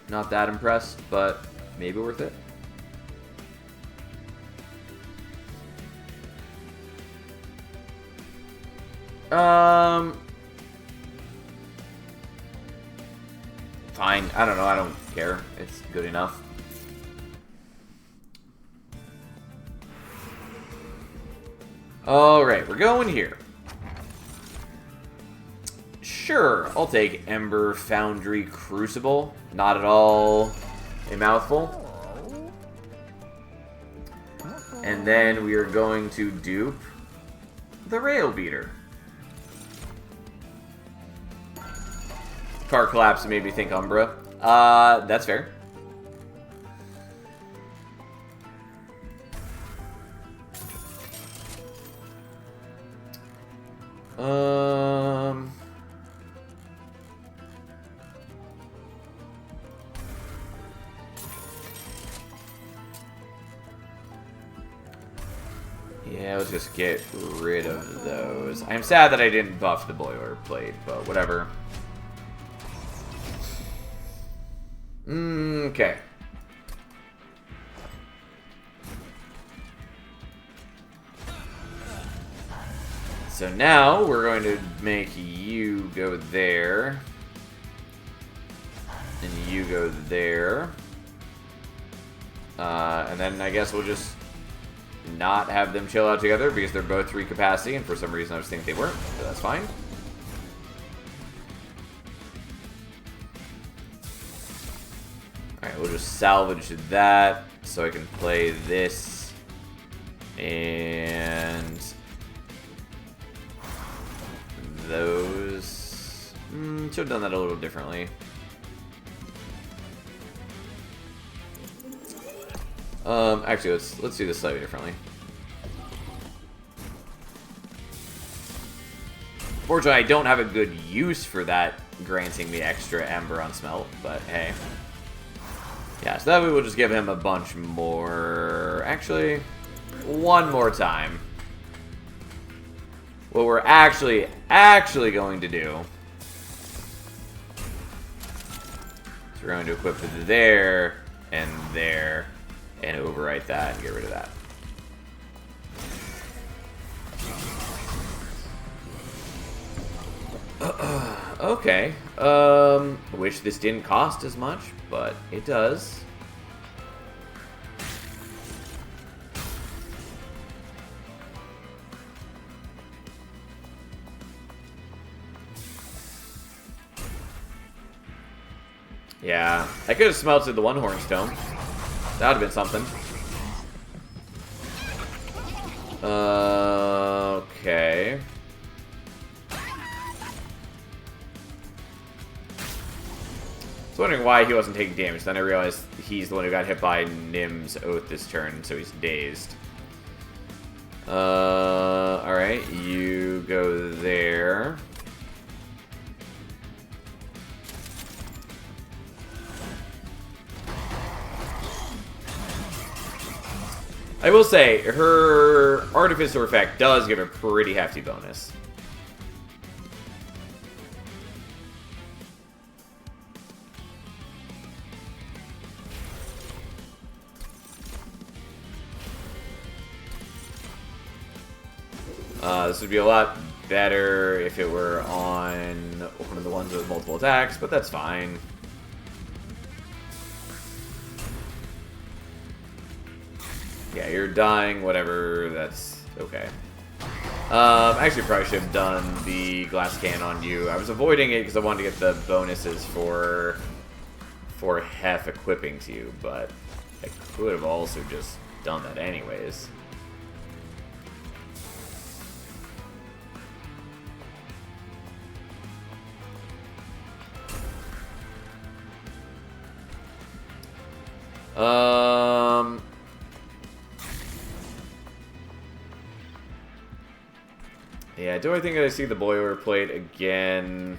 Not that impressed, but maybe worth it. Fine. I don't know. I don't care. It's good enough. Alright, we're going here. Sure, I'll take Ember Foundry Crucible. Not at all a mouthful. And then we are going to dupe the Rail Beater. Car collapse made me think Umbra. That's fair. Yeah, let's just get rid of those. I'm sad that I didn't buff the boilerplate, but whatever. Okay. So now we're going to make you go there. And you go there. And then I guess we'll just not have them chill out together because they're both 3 capacity, and for some reason I was thinking they weren't, so that's fine. Alright, we'll just salvage that so I can play this. And those. Should have done that a little differently. Actually, let's do this slightly differently. Fortunately, I don't have a good use for that, granting me extra Ember on Smelt, but hey. Yeah, so that way we'll just give him a bunch more. Actually, one more time. What we're actually going to do is we're going to equip it there and there. And overwrite that and get rid of that. Okay. Wish this didn't cost as much, but it does. Yeah, I could have smelted the one horn stone. That would have been something. Okay. I was wondering why he wasn't taking damage. Then I realized he's the one who got hit by Nim's Oath this turn, so he's dazed. Alright, you go there. I will say, her Artificer effect does give a pretty hefty bonus. This would be a lot better if it were on one of the ones with multiple attacks, but that's fine. Yeah, you're dying, whatever, that's okay. Actually, probably should have done the glass can on you. I was avoiding it because I wanted to get the bonuses for Hef equipping to you, but I could have also just done that anyways. Yeah, do I think I see the boilerplate again?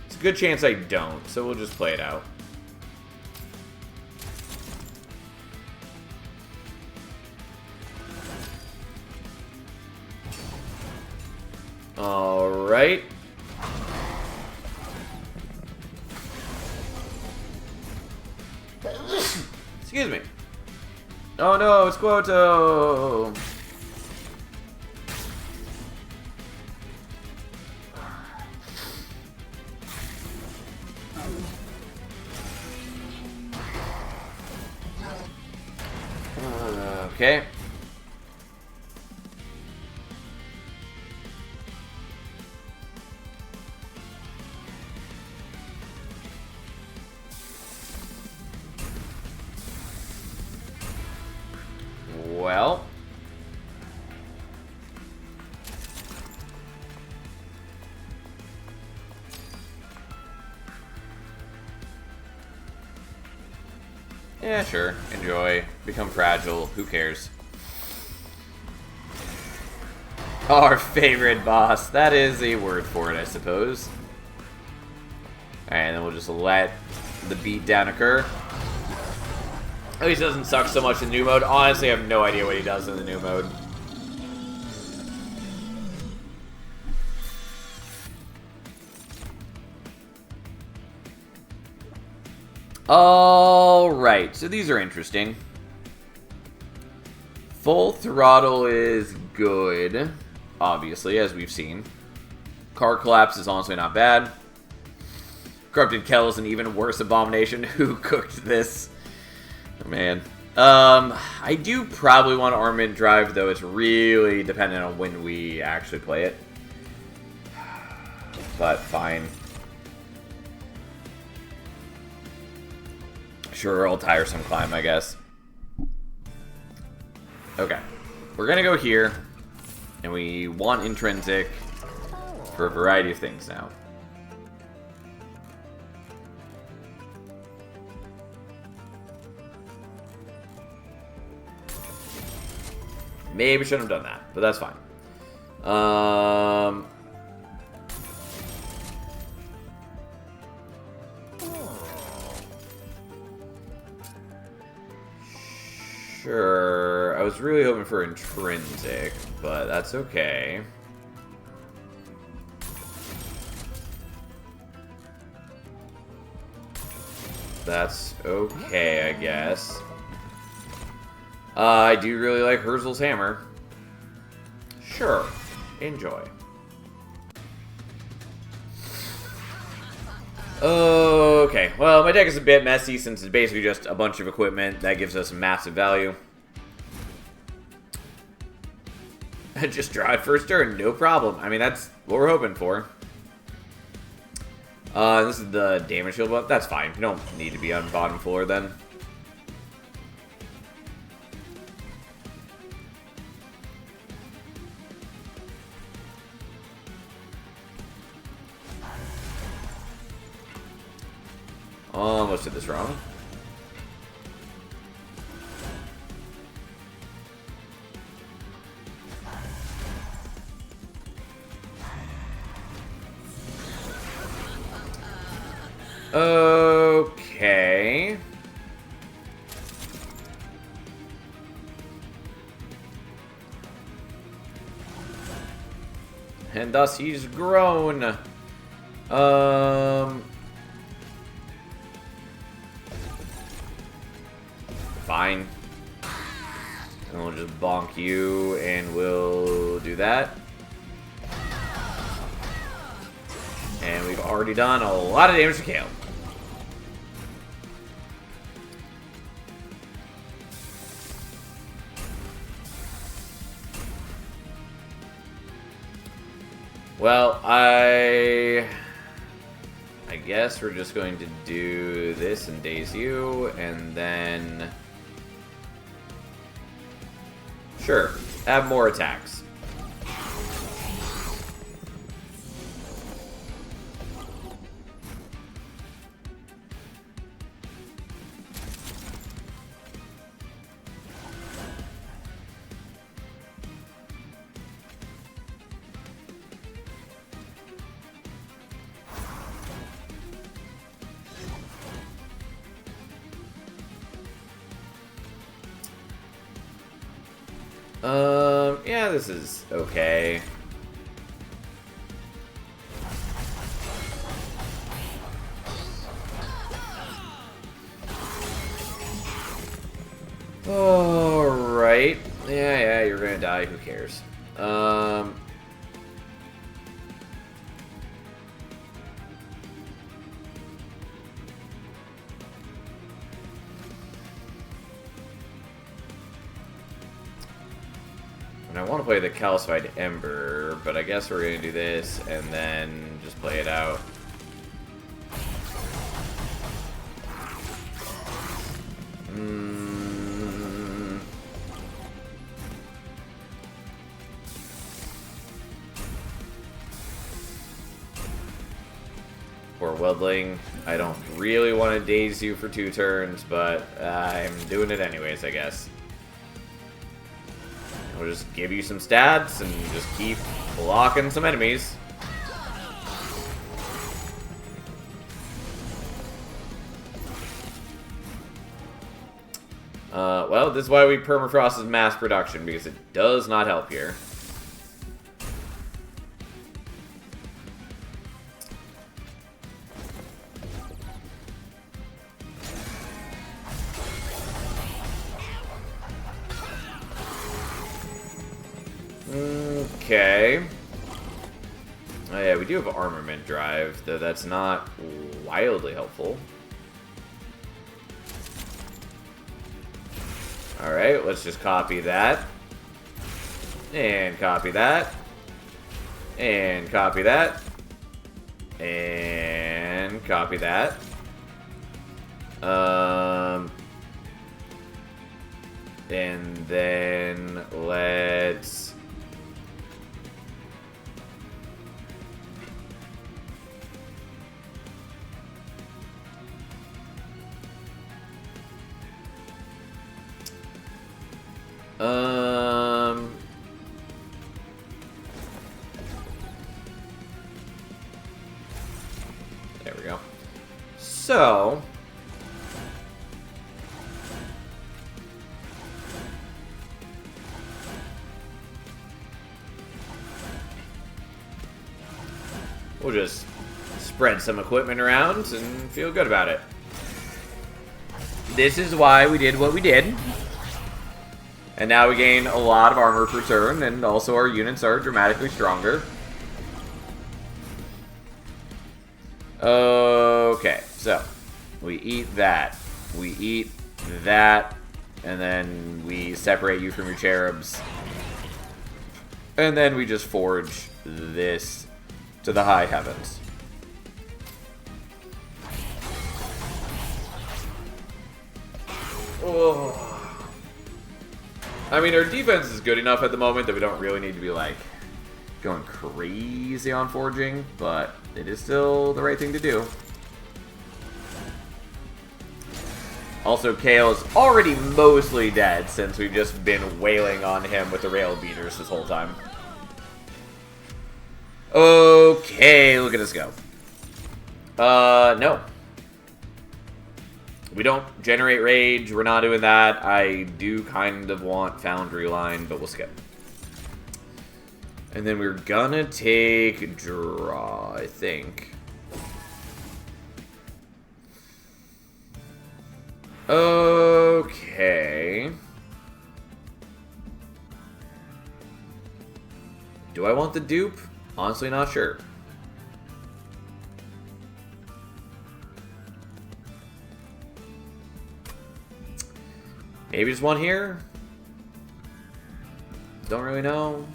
It's a good chance I don't, so we'll just play it out. Alright. Excuse me. Oh no, it's Quoto! Okay. Well. Yeah, sure. Enjoy. Become fragile. Who cares? Our favorite boss. That is a word for it, I suppose. And then we'll just let the beatdown occur. At least it doesn't suck so much in new mode. Honestly, I have no idea what he does in the new mode. Alright, so these are interesting. Full throttle is good, obviously, as we've seen. Car collapse is honestly not bad. Corrupted Kettle is an even worse abomination. Who cooked this? Oh, man. I do probably want Armament Drive, though it's really dependent on when we actually play it. But fine. Sure, I'll tiresome climb, I guess. Okay. We're gonna go here. And we want Intrinsic for a variety of things now. Maybe shouldn't have done that, but that's fine. Sure. I was really hoping for Intrinsic, but that's okay. That's okay, I guess. I do really like Herzl's Hammer. Sure. Enjoy. Okay, well, my deck is a bit messy since it's basically just a bunch of equipment that gives us massive value. Just draw it first turn, no problem. I mean, that's what we're hoping for. This is the damage shield buff. That's fine. You don't need to be on bottom floor then. Almost did this wrong. Okay. And thus he's grown. Fine. And we'll just bonk you, and we'll do that. And we've already done a lot of damage to Kale. Well, I guess we're just going to do this and daze you, and then... Sure, have more attacks. Yeah, this is okay. Alright. Yeah, you're gonna die, who cares? I want to play the Calcified Ember, but I guess we're going to do this and then just play it out. Poor Wildling. I don't really want to daze you for 2 turns, but I'm doing it anyways, I guess. We'll just give you some stats and just keep blocking some enemies. Well, this is why we permafrost is mass production, because it does not help here. Okay. Oh yeah, we do have armament drive, though that's not wildly helpful. Alright, let's just copy that. And copy that. And copy that. And copy that. And then let's... There we go. So... we'll just spread some equipment around and feel good about it. This is why we did what we did. And now we gain a lot of armor per turn, and also our units are dramatically stronger. Okay, so we eat that. We eat that. And then we separate you from your cherubs. And then we just forge this to the high heavens. Oh. I mean, our defense is good enough at the moment that we don't really need to be, like, going crazy on forging, but it is still the right thing to do. Also, Kale is already mostly dead since we've just been wailing on him with the rail beaters this whole time. Okay, look at us go. No. We don't generate rage. We're not doing that. I do kind of want Foundry Line, but we'll skip. And then we're gonna take draw, I think. Okay. Do I want the dupe? Honestly, not sure. Maybe just one here? Don't really know.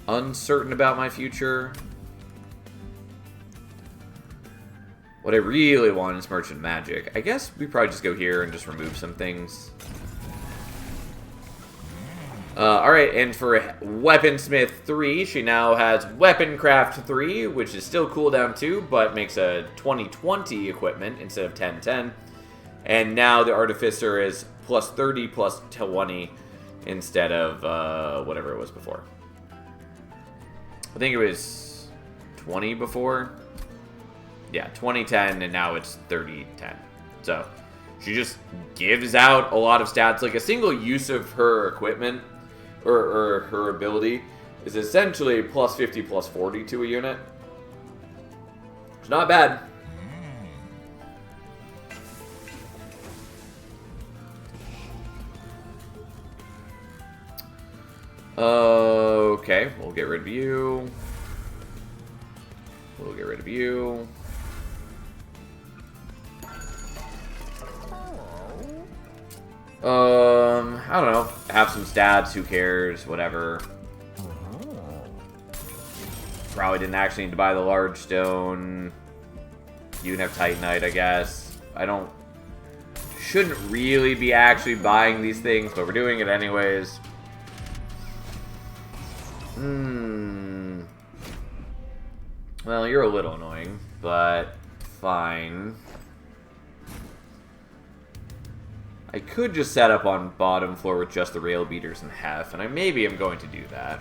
Uncertain about my future. What I really want is Merchant Magic. I guess we probably just go here and just remove some things. Alright, and for Weaponsmith 3, she now has Weaponcraft 3, which is still cooldown 2, but makes a 20/20 equipment instead of 10/10. And now the Artificer is plus 30, plus 20, instead of whatever it was before. I think it was 20 before. Yeah, 20/10, and now it's 30/10. So, she just gives out a lot of stats. Like, a single use of her equipment, or her ability, is essentially plus 50, plus 40 to a unit. It's not bad. Okay, we'll get rid of you. We'll get rid of you. I don't know. Have some stats, who cares, whatever. Probably didn't actually need to buy the large stone. You can have Titanite, I guess. Shouldn't really be actually buying these things, but we're doing it anyways. Well, you're a little annoying, but fine. I could just set up on bottom floor with just the rail beaters and Hef, and maybe I'm going to do that.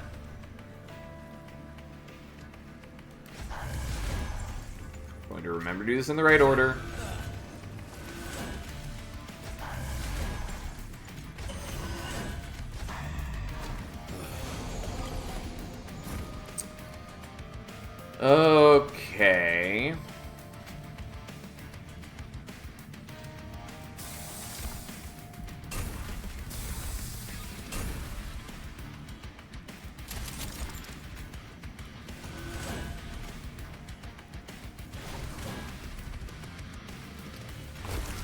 Going to remember to do this in the right order.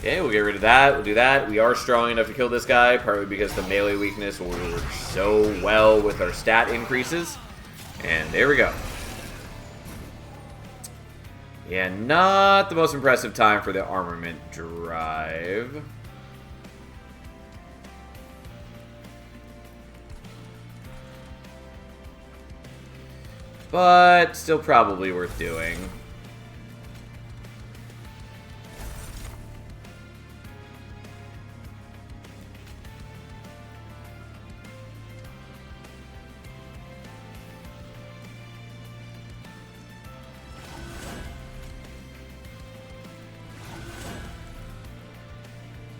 Okay, we'll get rid of that. We'll do that. We are strong enough to kill this guy, partly because the melee weakness will work so well with our stat increases. And there we go. Yeah, not the most impressive time for the armament drive. But still probably worth doing.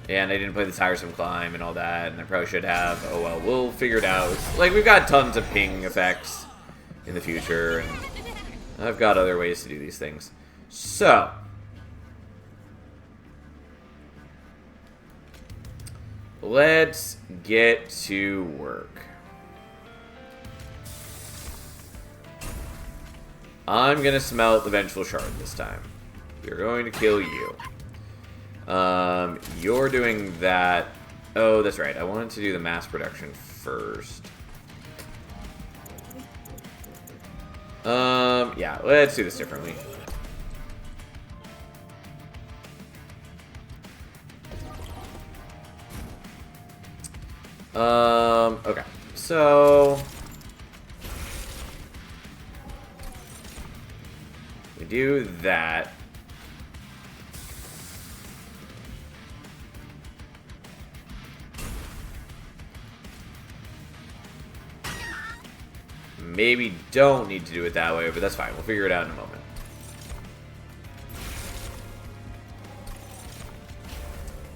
Yeah, and I didn't play the Tiresome Climb and all that, and I probably should have. Oh well, we'll figure it out. Like, we've got tons of ping effects in the future, and I've got other ways to do these things. So, let's get to work. I'm gonna smelt the Vengeful Shard this time. We're going to kill you. You're doing that. Oh, that's right. I wanted to do the mass production first. Yeah, let's do this differently. Okay. So we do that. Maybe don't need to do it that way, but that's fine. We'll figure it out in a moment.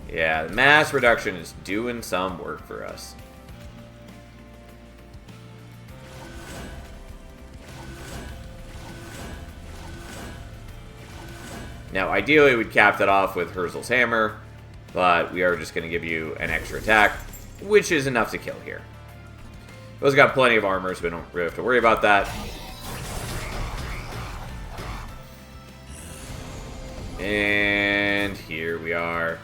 Yeah, the mass reduction is doing some work for us. Now, ideally, we'd cap that off with Herzl's Hammer, but we are just going to give you an extra attack, which is enough to kill here. Those got plenty of armor, so we don't really have to worry about that. And here we are.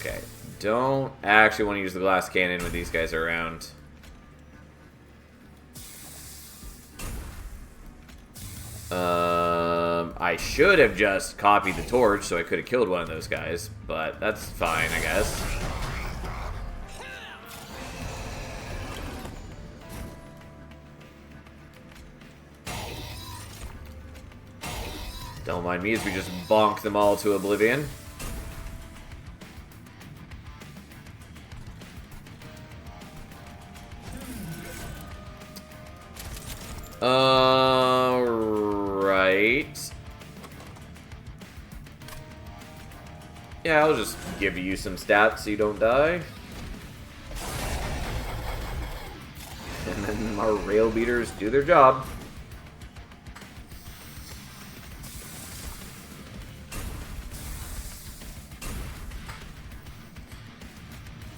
Okay, don't actually want to use the glass cannon when these guys are around. I should have just copied the torch so I could have killed one of those guys, but that's fine, I guess. Don't mind me as we just bonk them all to oblivion. Right. Yeah, I'll just give you some stats so you don't die. And then our rail beaters do their job.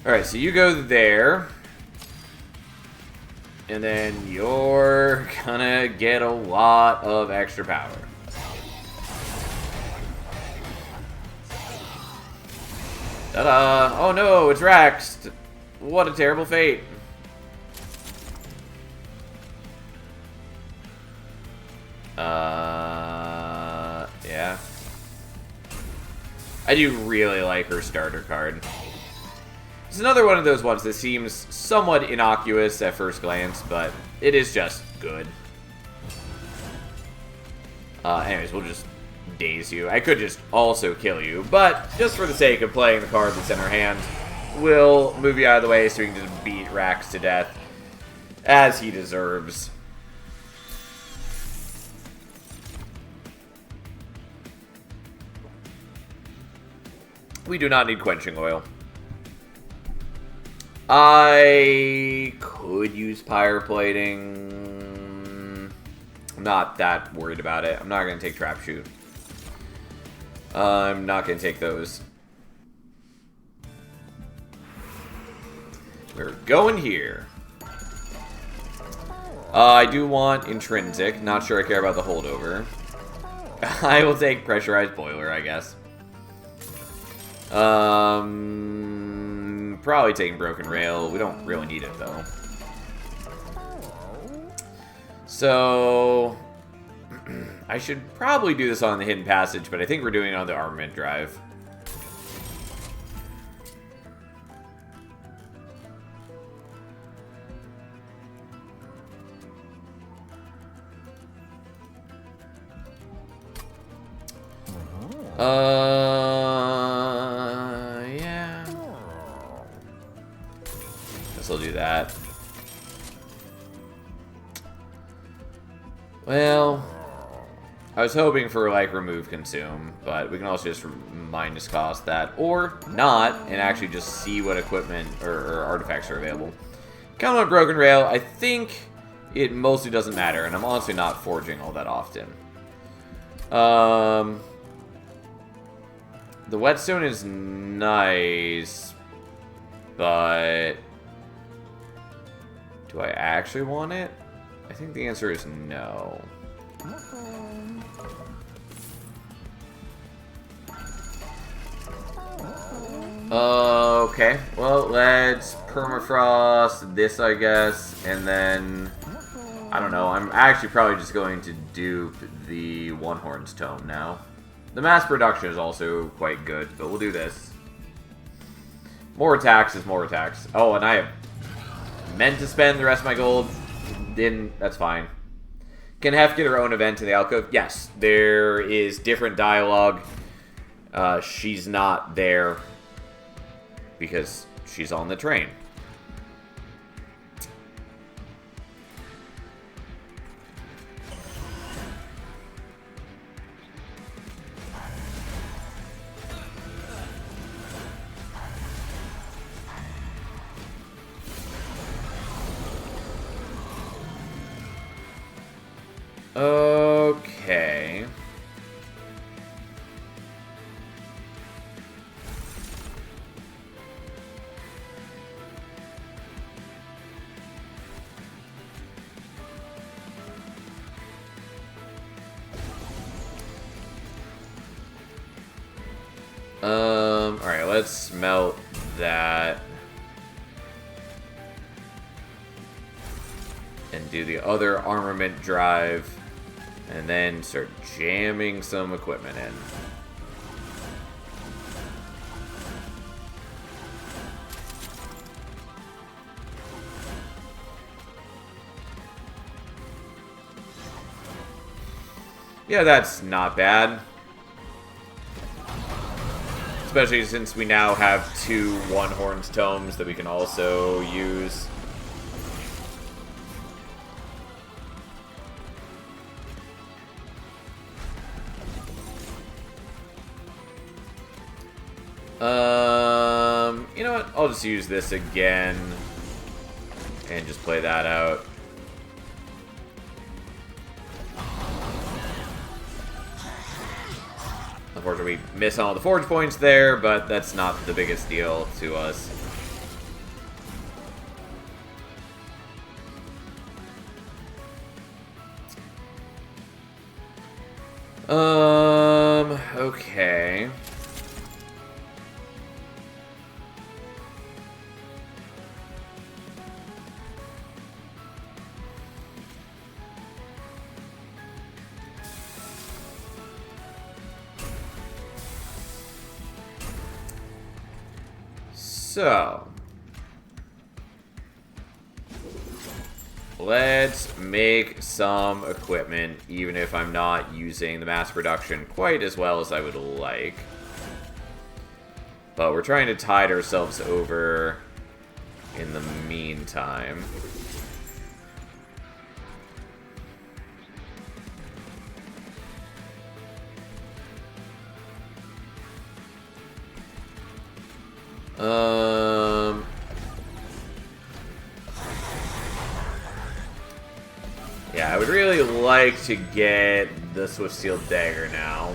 Alright, so you go there. And then you're gonna get a lot of extra power. Ta-da! Oh no, it's Raxed! What a terrible fate. Yeah. I do really like her starter card. It's another one of those ones that seems somewhat innocuous at first glance, but it is just good. Anyways, we'll just daze you. I could just also kill you, but just for the sake of playing the card that's in our hand, we'll move you out of the way so we can just beat Rax to death, as he deserves. We do not need quenching oil. I could use pyre plating. I'm not that worried about it. I'm not going to take trap shoot. I'm not going to take those. We're going here. I do want intrinsic. Not sure I care about the holdover. I will take pressurized boiler, I guess. Probably taking broken rail. We don't really need it though. So I should probably do this on the hidden passage, but I think we're doing it on the armament drive. Yeah. Guess I'll do that. Well, I was hoping for, like, remove consume, but we can also just minus cost that, or not, and actually just see what equipment or artifacts are available. Count on broken rail, I think it mostly doesn't matter, and I'm honestly not forging all that often. The whetstone is nice, but do I actually want it? I think the answer is no. Okay, well, let's permafrost this, I guess, and then, I don't know, I'm actually probably just going to dupe the One Horn's Tome now. The mass production is also quite good, but we'll do this. More attacks is more attacks. Oh, and I have meant to spend the rest of my gold. Didn't. That's fine. Can Hef get her own event in the alcove? Yes. There is different dialogue. She's not there because she's on the train. Okay. Alright, let's melt that. And do the other armament drive. And then start jamming some equipment in. Yeah, that's not bad. Especially since we now have 2 One Horn's Tomes that we can also use. You know what? I'll just use this again and just play that out. Unfortunately, we miss on all the forge points there, but that's not the biggest deal to us. Okay. So, let's make some equipment, even if I'm not using the mass production quite as well as I would like. But we're trying to tide ourselves over in the meantime. Yeah, I would really like to get the Swift Steel Dagger now.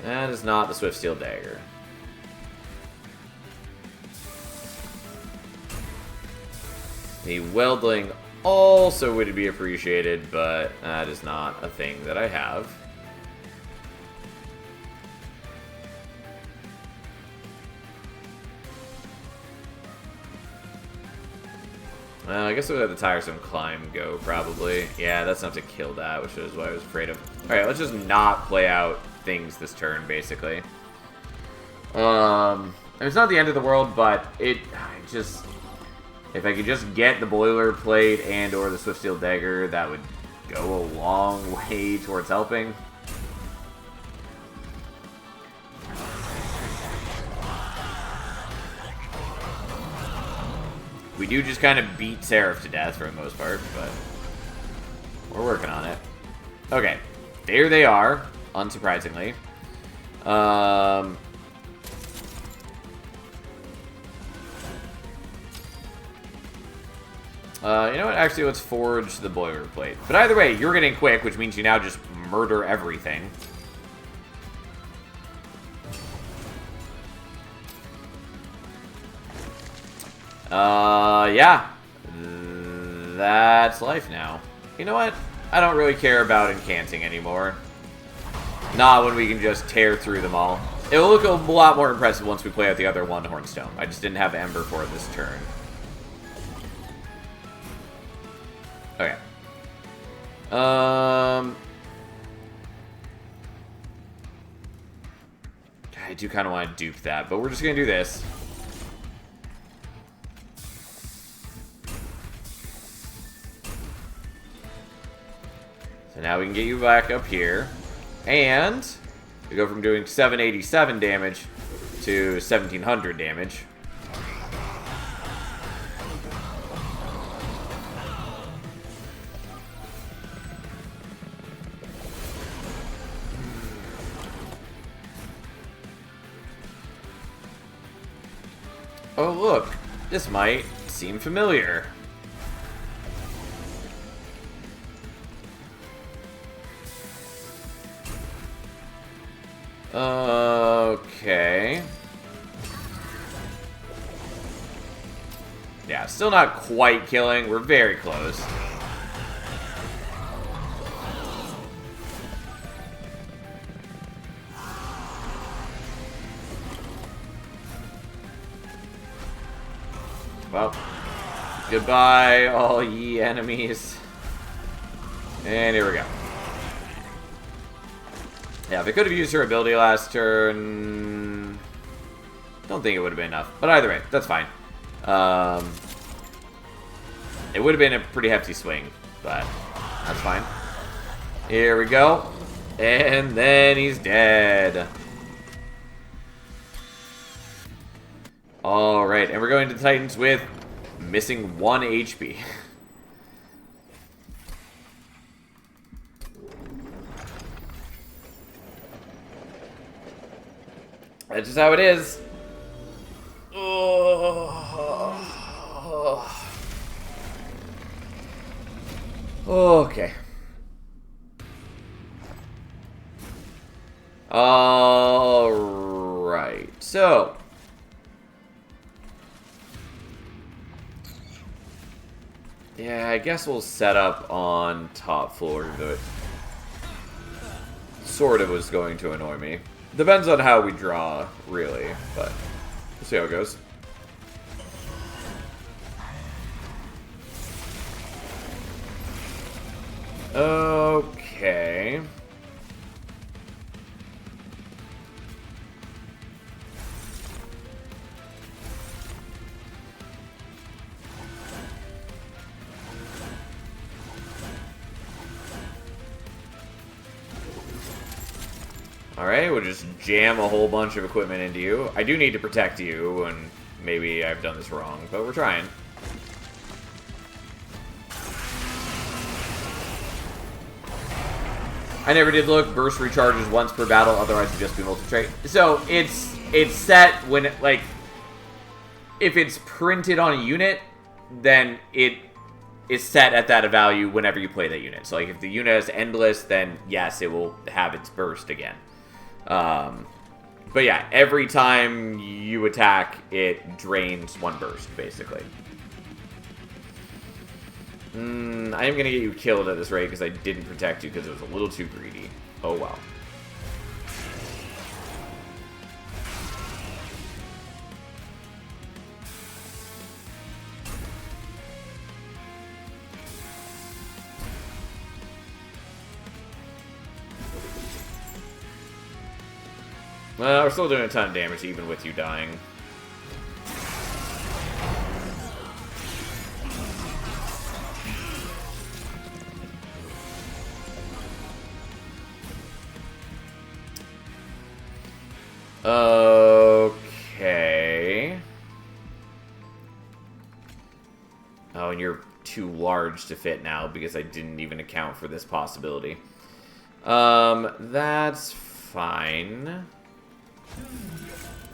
That is not the Swift Steel Dagger. The Weldling also would be appreciated, but that is not a thing that I have. I guess we'll have the tiresome climb go, probably. Yeah, that's enough to kill that, which is what I was afraid of. Alright, let's just not play out things this turn, basically. It's not the end of the world, but if I could just get the Boilerplate and or the Swiftsteel Dagger, that would go a long way towards helping. We do just kind of beat Seraph to death for the most part, but we're working on it. Okay, there they are, unsurprisingly. You know what? Actually, let's forge the Boilerplate. But either way, you're getting quick, which means you now just murder everything. Yeah. That's life now. You know what? I don't really care about incanting anymore. Not when we can just tear through them all. It will look a lot more impressive once we play out the other one Hornstone. I just didn't have Ember for it this turn. Okay. I do kind of want to dupe that, but we're just going to do this. So now we can get you back up here. And we go from doing 787 damage to 1700 damage. Oh, look. This might seem familiar. Okay. Yeah, still not quite killing. We're very close. Well, goodbye, all ye enemies. And here we go. Yeah, if I could have used her ability last turn, don't think it would have been enough. But either way, that's fine. It would have been a pretty hefty swing, but that's fine. Here we go. And then he's dead. Alright, and we're going to the Titans with missing 1 HP. That's just how it is. Okay. Alright, so yeah, I guess we'll set up on top floor. That sort of was going to annoy me. Depends on how we draw, really, but we'll see how it goes. Okay. Alright, we'll just jam a whole bunch of equipment into you. I do need to protect you, and maybe I've done this wrong, but we're trying. I never did look. Burst recharges once per battle, otherwise it'd just be multi-trait. So, it's set when, like, if it's printed on a unit, then it is set at that value whenever you play that unit. So, like, if the unit is endless, then yes, it will have its burst again. But yeah, every time you attack, it drains 1 burst, basically. I am going to get you killed at this rate because I didn't protect you because it was a little too greedy. Oh, well. Well, we're still doing a ton of damage even with you dying. Okay. Oh, and you're too large to fit now because I didn't even account for this possibility. That's fine.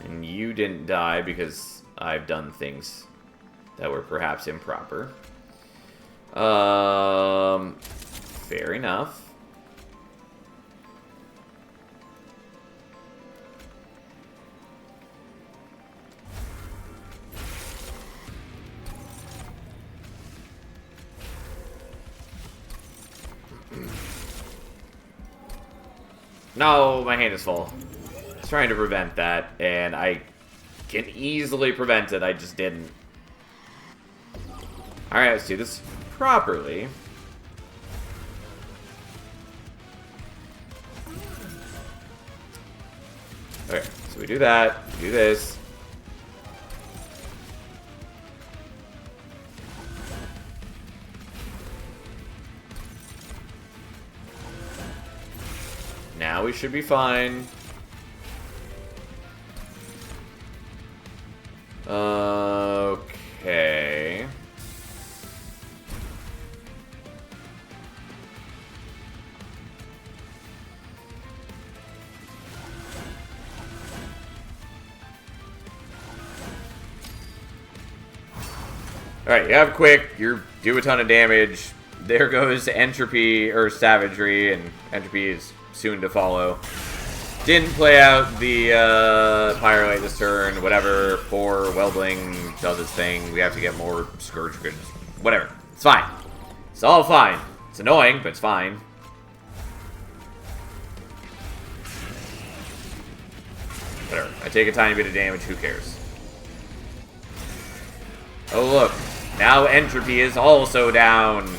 And you didn't die because I've done things that were perhaps improper. Fair enough. No, my hand is full. I was trying to prevent that, and I can easily prevent it. I just didn't. Alright, let's do this properly. Okay, so we do that, we do this. Now we should be fine. Okay. Alright, you have quick, you do a ton of damage. There goes Entropy, or Savagery, and Entropy is soon to follow. Didn't play out the Pyrolite this turn, whatever. Poor Weldling does its thing. We have to get more Scourge Goods. Whatever. It's fine. It's all fine. It's annoying, but it's fine. Whatever. I take a tiny bit of damage, who cares? Oh look, now Entropy is also down.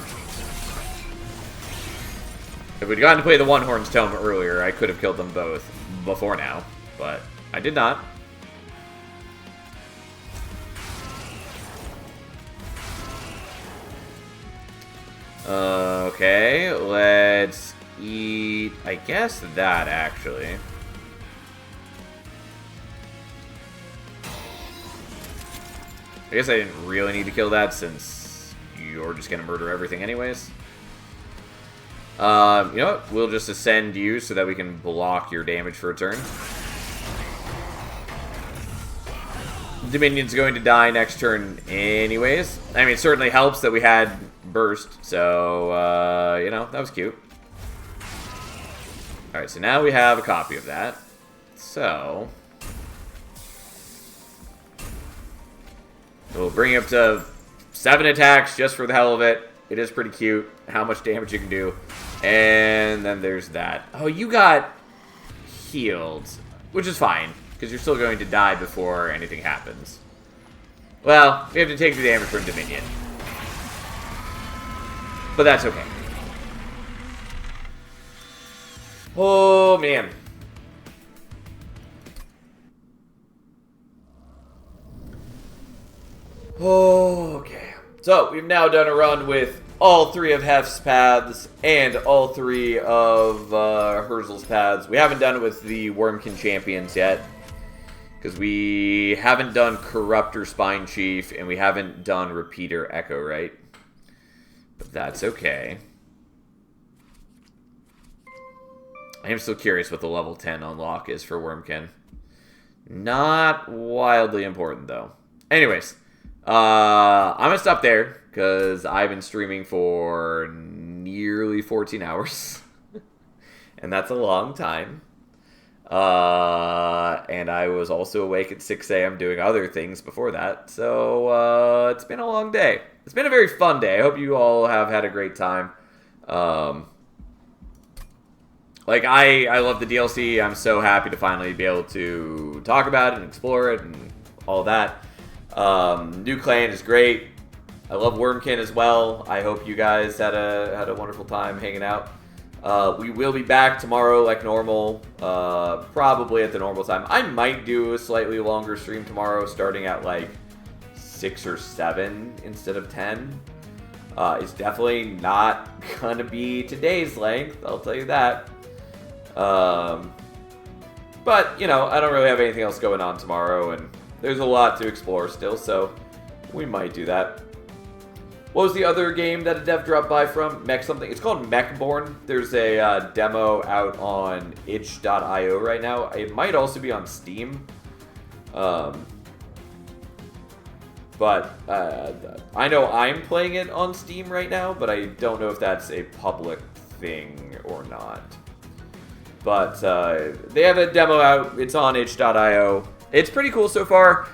If we'd gotten to play the One Horn's Tome earlier, I could have killed them both before now, but I did not. Okay, let's eat, I guess that actually. I guess I didn't really need to kill that since you're just gonna murder everything anyways. You know what? We'll just ascend you so that we can block your damage for a turn. Dominion's going to die next turn anyways. I mean, it certainly helps that we had burst, so, you know, that was cute. Alright, so now we have a copy of that. So we'll bring you up to 7 attacks just for the hell of it. It is pretty cute how much damage you can do. And then there's that. Oh, you got healed, which is fine, because you're still going to die before anything happens. Well, we have to take the damage from Dominion. But that's okay. Oh, man. Oh, okay. So, we've now done a run with all 3 of Hef's paths and all 3 of Herzl's paths. We haven't done it with the Wormkin champions yet, because we haven't done Corruptor Spine Chief, and we haven't done Repeater Echo, right? But that's okay. I am still curious what the level 10 unlock is for Wormkin. Not wildly important, though. Anyways, I'm going to stop there, because I've been streaming for nearly 14 hours. And that's a long time. And I was also awake at 6 a.m. doing other things before that. So it's been a long day. It's been a very fun day. I hope you all have had a great time. Like, I love the DLC. I'm so happy to finally be able to talk about it and explore it and all that. New clan is great. I love Wormkin as well. I hope you guys had a wonderful time hanging out. We will be back tomorrow like normal, probably at the normal time. I might do a slightly longer stream tomorrow, starting at like 6 or 7 instead of 10. It's definitely not going to be today's length, I'll tell you that. But, you know, I don't really have anything else going on tomorrow, and there's a lot to explore still, so we might do that. What was the other game that a dev dropped by from? Mech something. It's called Mechborn. There's a demo out on itch.io right now. It might also be on Steam. But I know I'm playing it on Steam right now, but I don't know if that's a public thing or not. But they have a demo out. It's on itch.io. It's pretty cool so far.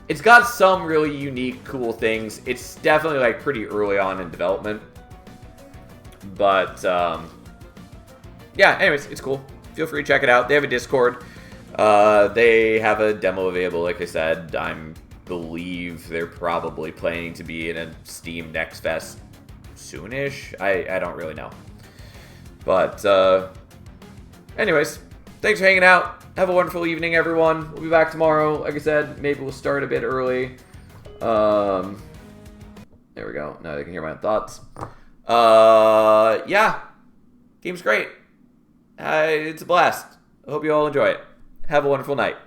It's got some really unique, cool things. It's definitely like pretty early on in development. But yeah, anyways, it's cool. Feel free to check it out. They have a Discord. They have a demo available, like I said. I believe they're probably planning to be in a Steam Next Fest soonish. I don't really know. But anyways, thanks for hanging out. Have a wonderful evening, everyone. We'll be back tomorrow. Like I said, maybe we'll start a bit early. There we go. Now they can hear my thoughts. Yeah. Game's great. It's a blast. I hope you all enjoy it. Have a wonderful night.